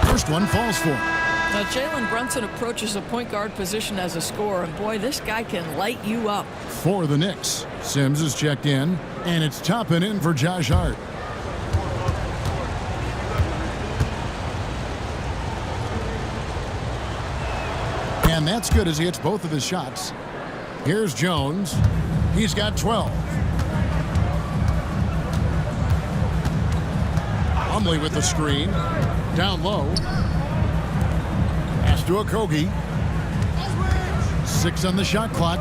First one falls for him. Now, Jalen Brunson approaches the point guard position as a scorer, and boy, this guy can light you up. For the Knicks, Sims is checked in, and it's Toppin in for Josh Hart. And that's good as he hits both of his shots. Here's Jones. He's got 12. Plumlee with the screen. Down low. Pass to Okogie. 6 on the shot clock.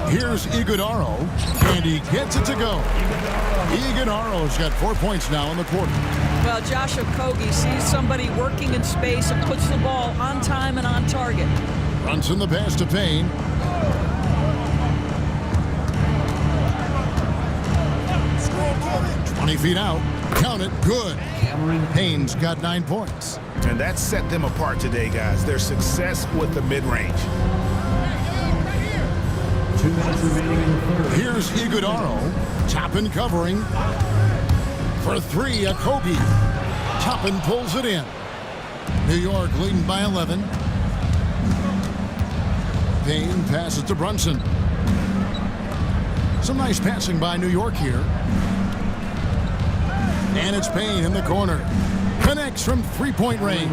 Here's Iguodaro, and he gets it to go. Iguodaro's got 4 points now in the quarter. Well, Josh Okogie sees somebody working in space and puts the ball on time and on target. Brunson the pass to Payne. "20 feet out. Count it. Good. Cameron Payne's got 9 points. And that set them apart today, guys. Their success with the mid-range. 2 minutes remaining in the third. Here's Iguodaro. Toppin covering. For 3, Okogie. Toppin pulls it in. New York leading by 11. Payne passes to Brunson. Some nice passing by New York here. And it's Payne in the corner. Connects from three-point range.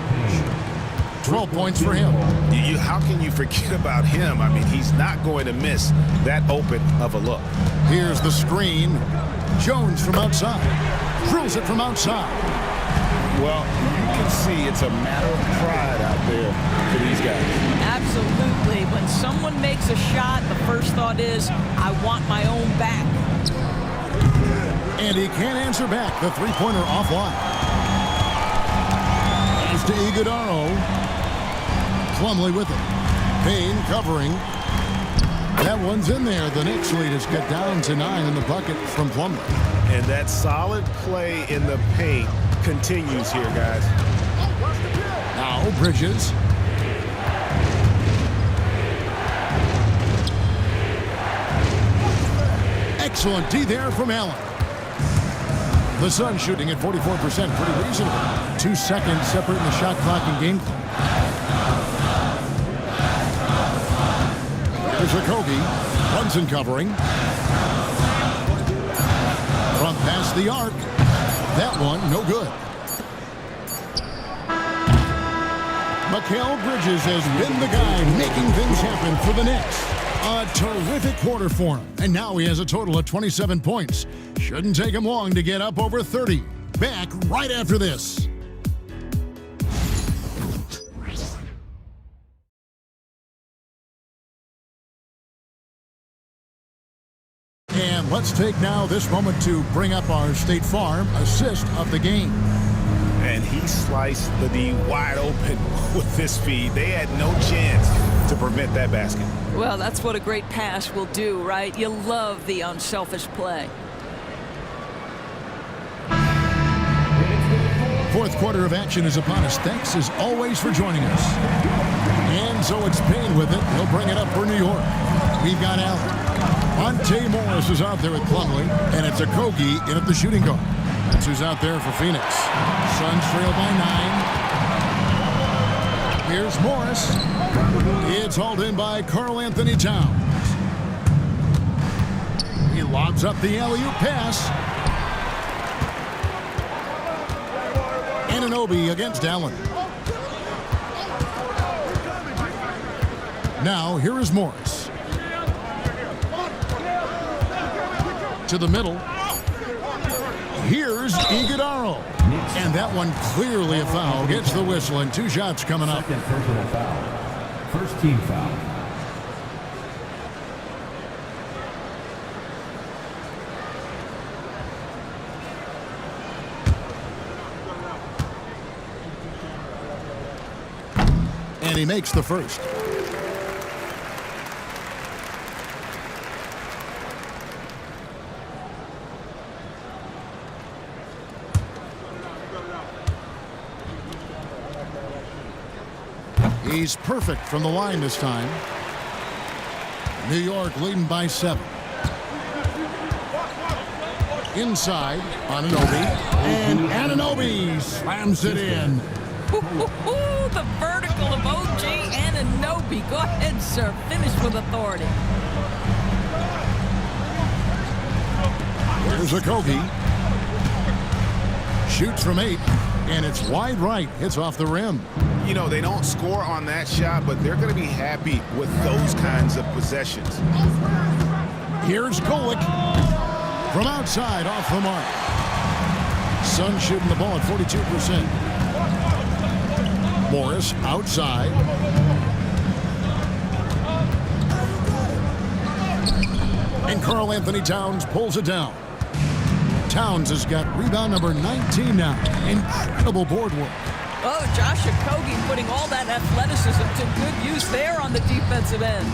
12 points for him. How can you forget about him? I mean, he's not going to miss that open of a look. Here's the screen. Jones from outside. Drills it from outside. Well, you can see it's a matter of pride out there for these guys. Absolutely. When someone makes a shot, the first thought is, I want my own back. And he can't answer back. The three-pointer offline. As to Iguodaro. Plumlee with it. Payne covering. That one's in there. The Knicks lead has got down to 9 in the bucket from Plumlee. And that solid play in the paint continues here, guys. Now Bridges. Excellent D there from Allen. The Suns shooting at 44%, pretty reasonable. 2 seconds separating the shot clock and game clock. There's Okogie. Brunson covering. From past the arc. That one, no good. Mikal Bridges has been the guy making things happen for the Knicks. A terrific quarter for him. And now he has a total of 27 points. Shouldn't take him long to get up over 30. Back right after this. And let's take now this moment to bring up our State Farm assist of the game. And he sliced the D wide open with this feed. They had no chance to prevent that basket. Well, that's what a great pass will do, right? You love the unselfish play. Fourth quarter of action is upon us. Thanks as always for joining us. And so it's Payne with it. He'll bring it up for New York. We've got Allen. Monte Morris is out there with Plumlee, and it's Okogie in at the shooting guard. That's who's out there for Phoenix. Suns trail by 9. Here's Morris. It's hauled in by Karl Anthony Towns. He lobs up the alley-oop pass. Anunoby against Allen. Now, here is Morris. To the middle. Here's Iguodaro. And that one clearly a foul. Gets the whistle and 2 shots coming up. Second personal foul. First team foul. And he makes the first. He's perfect from the line this time. New York leading by 7. Inside, Anunoby. And Anunoby slams it in. The vertical of OG Anunoby. Go ahead, sir. Finish with authority. Here's Okogie. Shoots from 8. And it's wide right. Hits off the rim. You know, they don't score on that shot, but they're going to be happy with those kinds of possessions. Here's Golick from outside off the mark. Suns shooting the ball at 42%. Morris outside. And Karl Anthony Towns pulls it down. Towns has got rebound number 19 now. Incredible board work. Oh, Josh Okogie putting all that athleticism to good use there on the defensive end.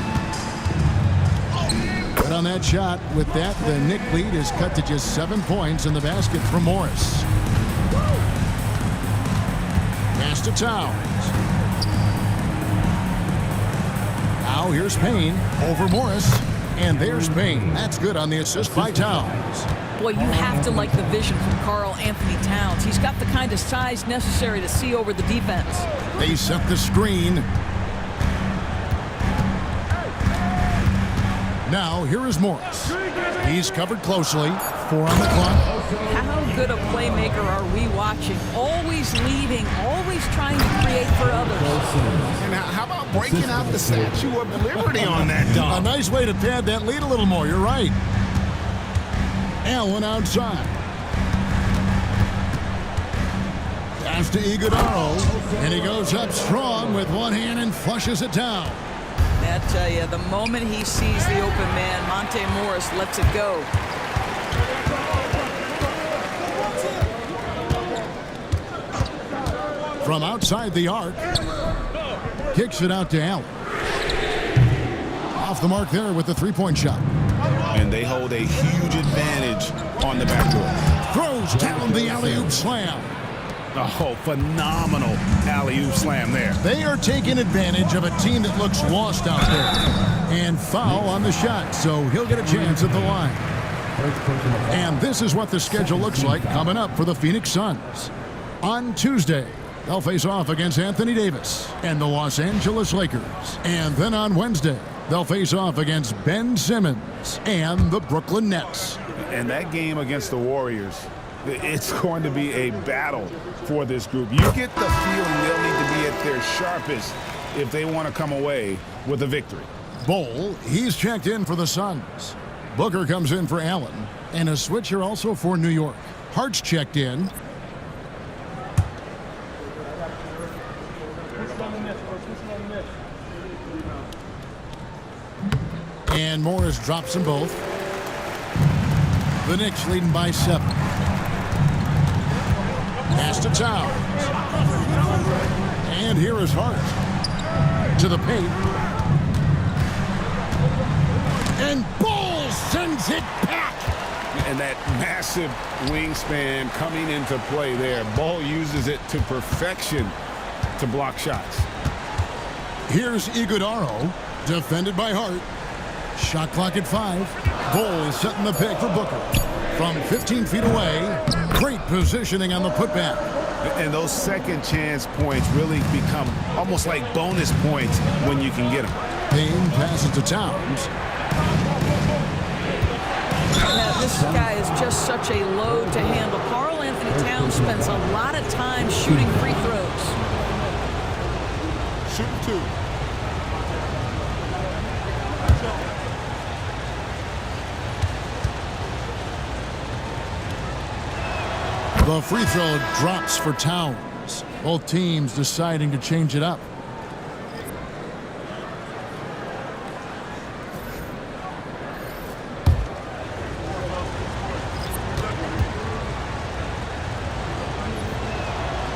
But on that shot, with that, the Knick lead is cut to just 7 points in the basket from Morris. Pass to Towns. Now here's Payne over Morris. And there's Payne. That's good on the assist by Towns. Boy, you have to like the vision from Karl Anthony Towns. He's got the kind of size necessary to see over the defense. They set the screen. Now, here is Morris. He's covered closely. 4 on the clock. How good a playmaker are we watching? Always leading, always trying to create for others. And how about breaking out the Statue of Liberty on that A dunk? nice way to pad that lead a little more. You're right. Allen outside. Pass to Iguodaro. And he goes up strong with one hand and flushes it down. I tell you, the moment he sees the open man, Monte Morris lets it go. From outside the arc. Kicks it out to Allen. Off the mark there with the three-point shot. And they hold a huge advantage on the backdoor. Throws down the alley-oop slam. Oh, phenomenal alley-oop slam there. They are taking advantage of a team that looks lost out there. And foul on the shot, so he'll get a chance at the line. And this is what the schedule looks like coming up for the Phoenix Suns. On Tuesday, they'll face off against Anthony Davis and the Los Angeles Lakers. And then on Wednesday, they'll face off against Ben Simmons and the Brooklyn Nets. And that game against the Warriors, it's going to be a battle for this group. You get the feeling they'll need to be at their sharpest if they want to come away with a victory. Bol, he's checked in for the Suns. Booker comes in for Allen. And a switcher also for New York. Hart's checked in. And Morris drops them both. The Knicks leading by 7. Pass to Towns. And here is Hart. To the paint. And Bol sends it back. And that massive wingspan coming into play there. Ball uses it to perfection to block shots. Here's Iguodaro. Defended by Hart. Shot clock at 5. Bol is setting the pick for Booker. From 15 feet away. Great positioning on the putback. And those second chance points really become almost like bonus points when you can get them. Payne passes to Towns. This guy is just such a load to handle. Karl Anthony Towns spends a lot of time shooting free throws. Shooting 2. The free throw drops for Towns. Both teams deciding to change it up.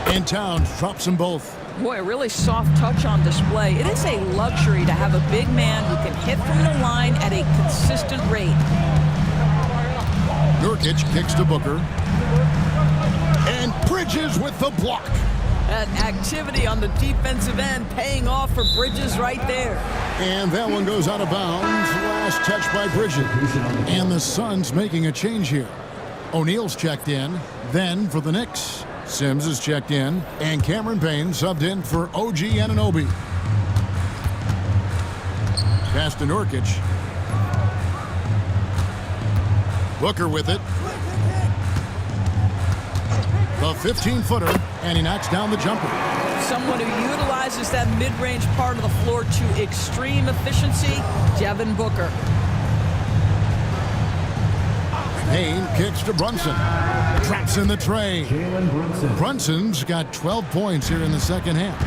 And Towns drops them both. Boy, a really soft touch on display. It is a luxury to have a big man who can hit from the line at a consistent rate. Nurkic kicks to Booker. And Bridges with the block. That activity on the defensive end paying off for Bridges right there. And that one goes out of bounds. Last touch by Bridges. And the Suns making a change here. O'Neal's checked in. Then for the Knicks, Sims is checked in. And Cameron Payne subbed in for OG Anunoby. Pass to Nurkic. Booker with it. The 15-footer, and he knocks down the jumper. Someone who utilizes that mid-range part of the floor to extreme efficiency, Devin Booker. Payne kicks to Brunson. Traps in the tray. Brunson's got 12 points here in the second half.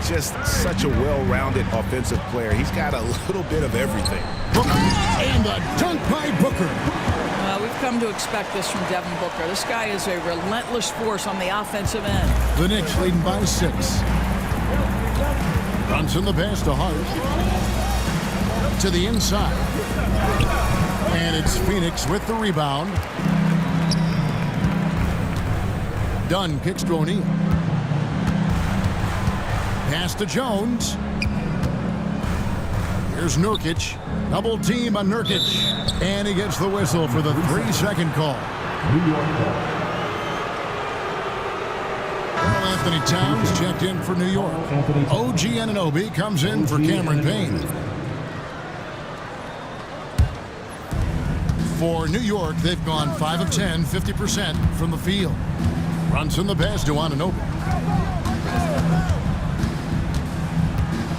Just such a well-rounded offensive player. He's got a little bit of everything. Booker, and the dunk by Booker. We've come to expect this from Devin Booker. This guy is a relentless force on the offensive end. The Knicks leading by 6. Brunson the pass to Hart. To the inside. And it's Phoenix with the rebound. Dunn kicks to O'Neal. Pass to Jones. Here's Nurkic. Double team on Nurkic. And he gets the whistle for the 3-second call. Well, Anthony Towns checked in for New York. OG Anunoby comes in for Cameron Payne. For New York, they've gone 5 of 10, 50% from the field. Brunson the pass to Anunoby.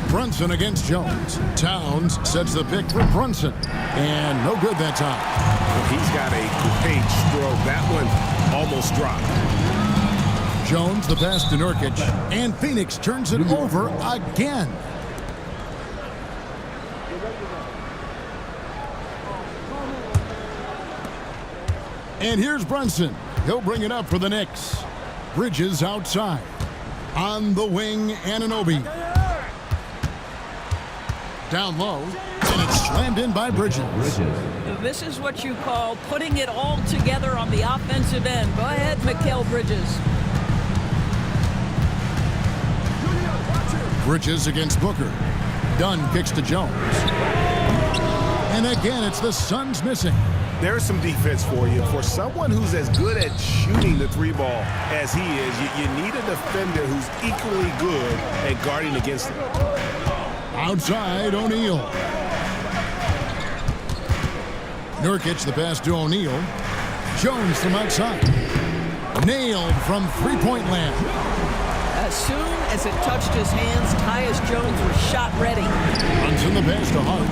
Brunson against Jones. Towns sets the pick for Brunson. And no good that time. Well, he's got a great stroke. That one almost dropped. Jones the pass to Nurkic. And Phoenix turns it over again. And here's Brunson. He'll bring it up for the Knicks. Bridges outside. On the wing, Anunoby. Down low, and it's slammed in by Bridges. This is what you call putting it all together on the offensive end. Go ahead, Mikal Bridges. Bridges against Booker. Dunn kicks to Jones. And again, it's the Suns missing. There's some defense for you. For someone who's as good at shooting the 3-ball as he is, you need a defender who's equally good at guarding against him. Outside, O'Neal. Nurkic the pass to O'Neal. Jones from outside. Nailed from three-point land. As soon as it touched his hands, Tyus Jones was shot ready. Brunson the pass to Hart.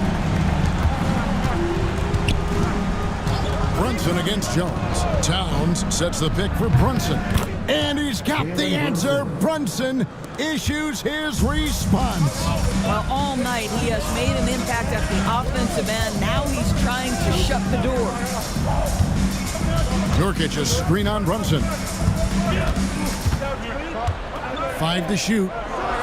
Brunson against Jones. Towns sets the pick for Brunson. And he's got the answer. Brunson issues his response. Well, all night he has made an impact at the offensive end. Now he's trying to shut the door. Nurkic a screen on Brunson. 5 to shoot.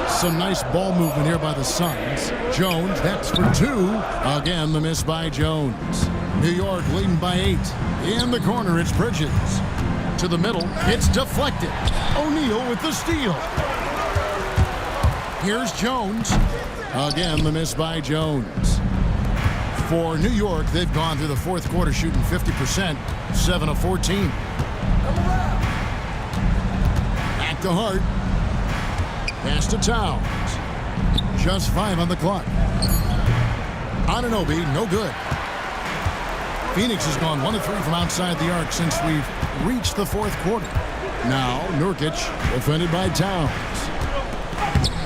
Some nice ball movement here by the Suns. Jones, that's for 2. Again, the miss by Jones. New York leading by 8. In the corner, it's Bridges. To the middle, it's deflected. O'Neal with the steal. Here's Jones. Again, the miss by Jones. For New York, they've gone through the fourth quarter shooting 50%, 7 of 14. Back to Hart. Pass to Towns. Just 5 on the clock. Anunoby, no good. Phoenix has gone 1 of 3 from outside the arc since we've reached the fourth quarter. Now, Nurkic, defended by Towns.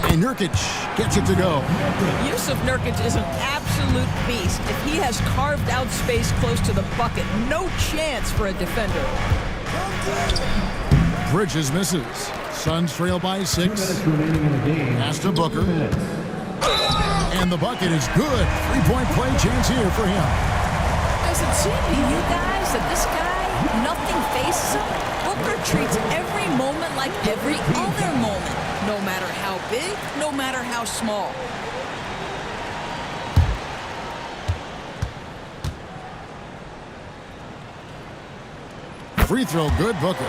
And Nurkic gets it to go. Yusuf Nurkic is an absolute beast. If he has carved out space close to the bucket, no chance for a defender. Bridges misses. Suns trail by 6. Pass to Booker. And the bucket is good. 3-point play chance here for him. Does it seem to you guys that this guy, nothing faces him? Booker treats every moment like every other moment, no matter how big, no matter how small. Free throw good, Booker.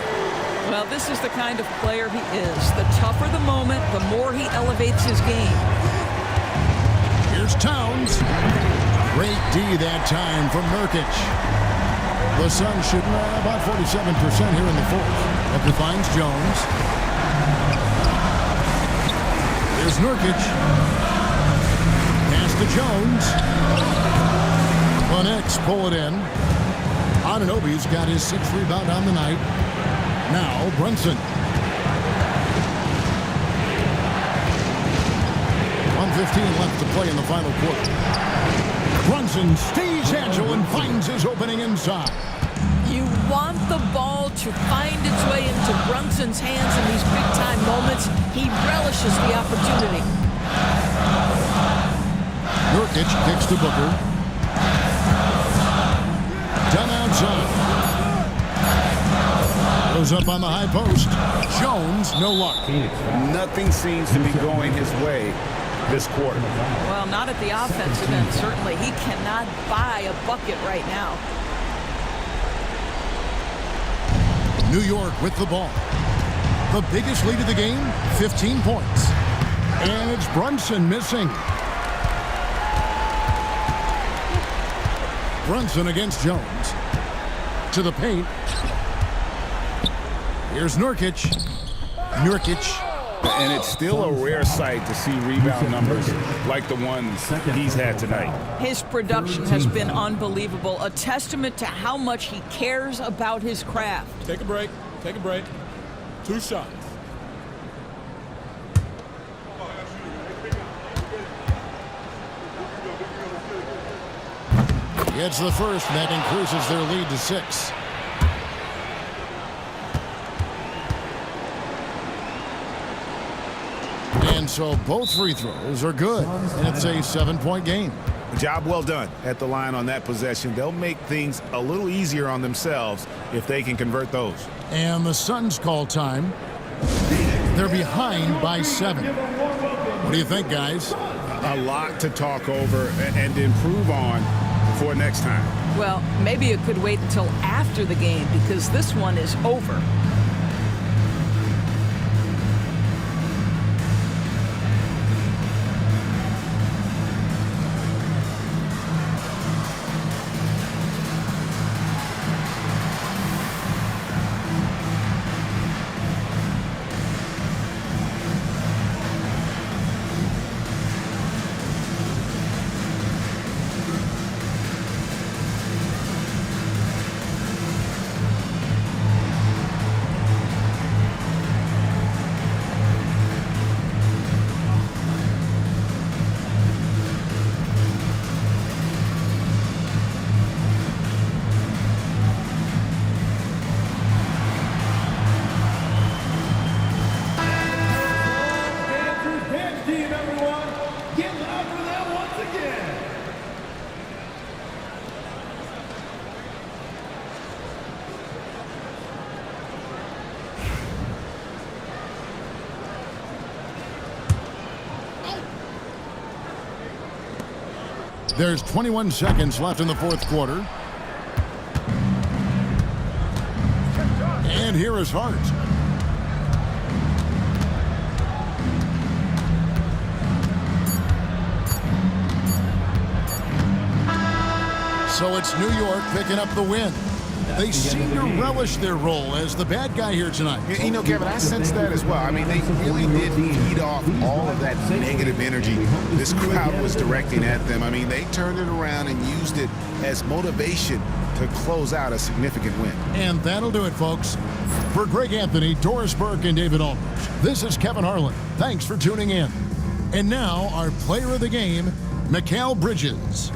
Well, this is the kind of player he is. The tougher the moment, the more he elevates his game. Here's Towns. Great D that time from Nurkic. The Suns shooting about 47% here in the fourth. Booker finds Jones. Here's Nurkic. Pass to Jones. The Knicks pull it in. Anunoby's got his 6th rebound on the night. Now Brunson. 1:15 left to play in the final quarter. Brunson stays agile and finds his opening inside. You want the ball to find its way into Brunson's hands in these big-time moments. He relishes the opportunity. Nurkic kicks to Booker. Done outside. Goes up on the high post. Jones, no luck. Nothing seems to be going his way this quarter. Well, not at the offensive end, certainly. He cannot buy a bucket right now. New York with the ball. The biggest lead of the game, 15 points. And it's Brunson missing. Brunson against Jones. To the paint. Here's Nurkic. And it's still a rare sight to see rebound numbers like the ones he's had tonight. His production has been unbelievable, a testament to how much he cares about his craft. Take a break. Take a break. 2 shots. Gets the first, and that increases their lead to 6. And so both free throws are good, and it's a 7-point game. Job well done at the line on that possession. They'll make things a little easier on themselves if they can convert those. And the Suns call time. They're behind by 7. What do you think, guys? A lot to talk over and improve on for next time. Well, maybe it could wait until after the game because this one is over. There's 21 seconds left in the fourth quarter. And here is Hart. So it's New York picking up the win. They seem to relish their role as the bad guy here tonight. You know, Kevin, I sense that as well. I mean, they really did feed off all of that negative energy this crowd was directing at them. I mean, they turned it around and used it as motivation to close out a significant win. And that'll do it, folks. For Greg Anthony, Doris Burke, and David Aldridge, this is Kevin Harlan. Thanks for tuning in. And now, our player of the game, Mikal Bridges.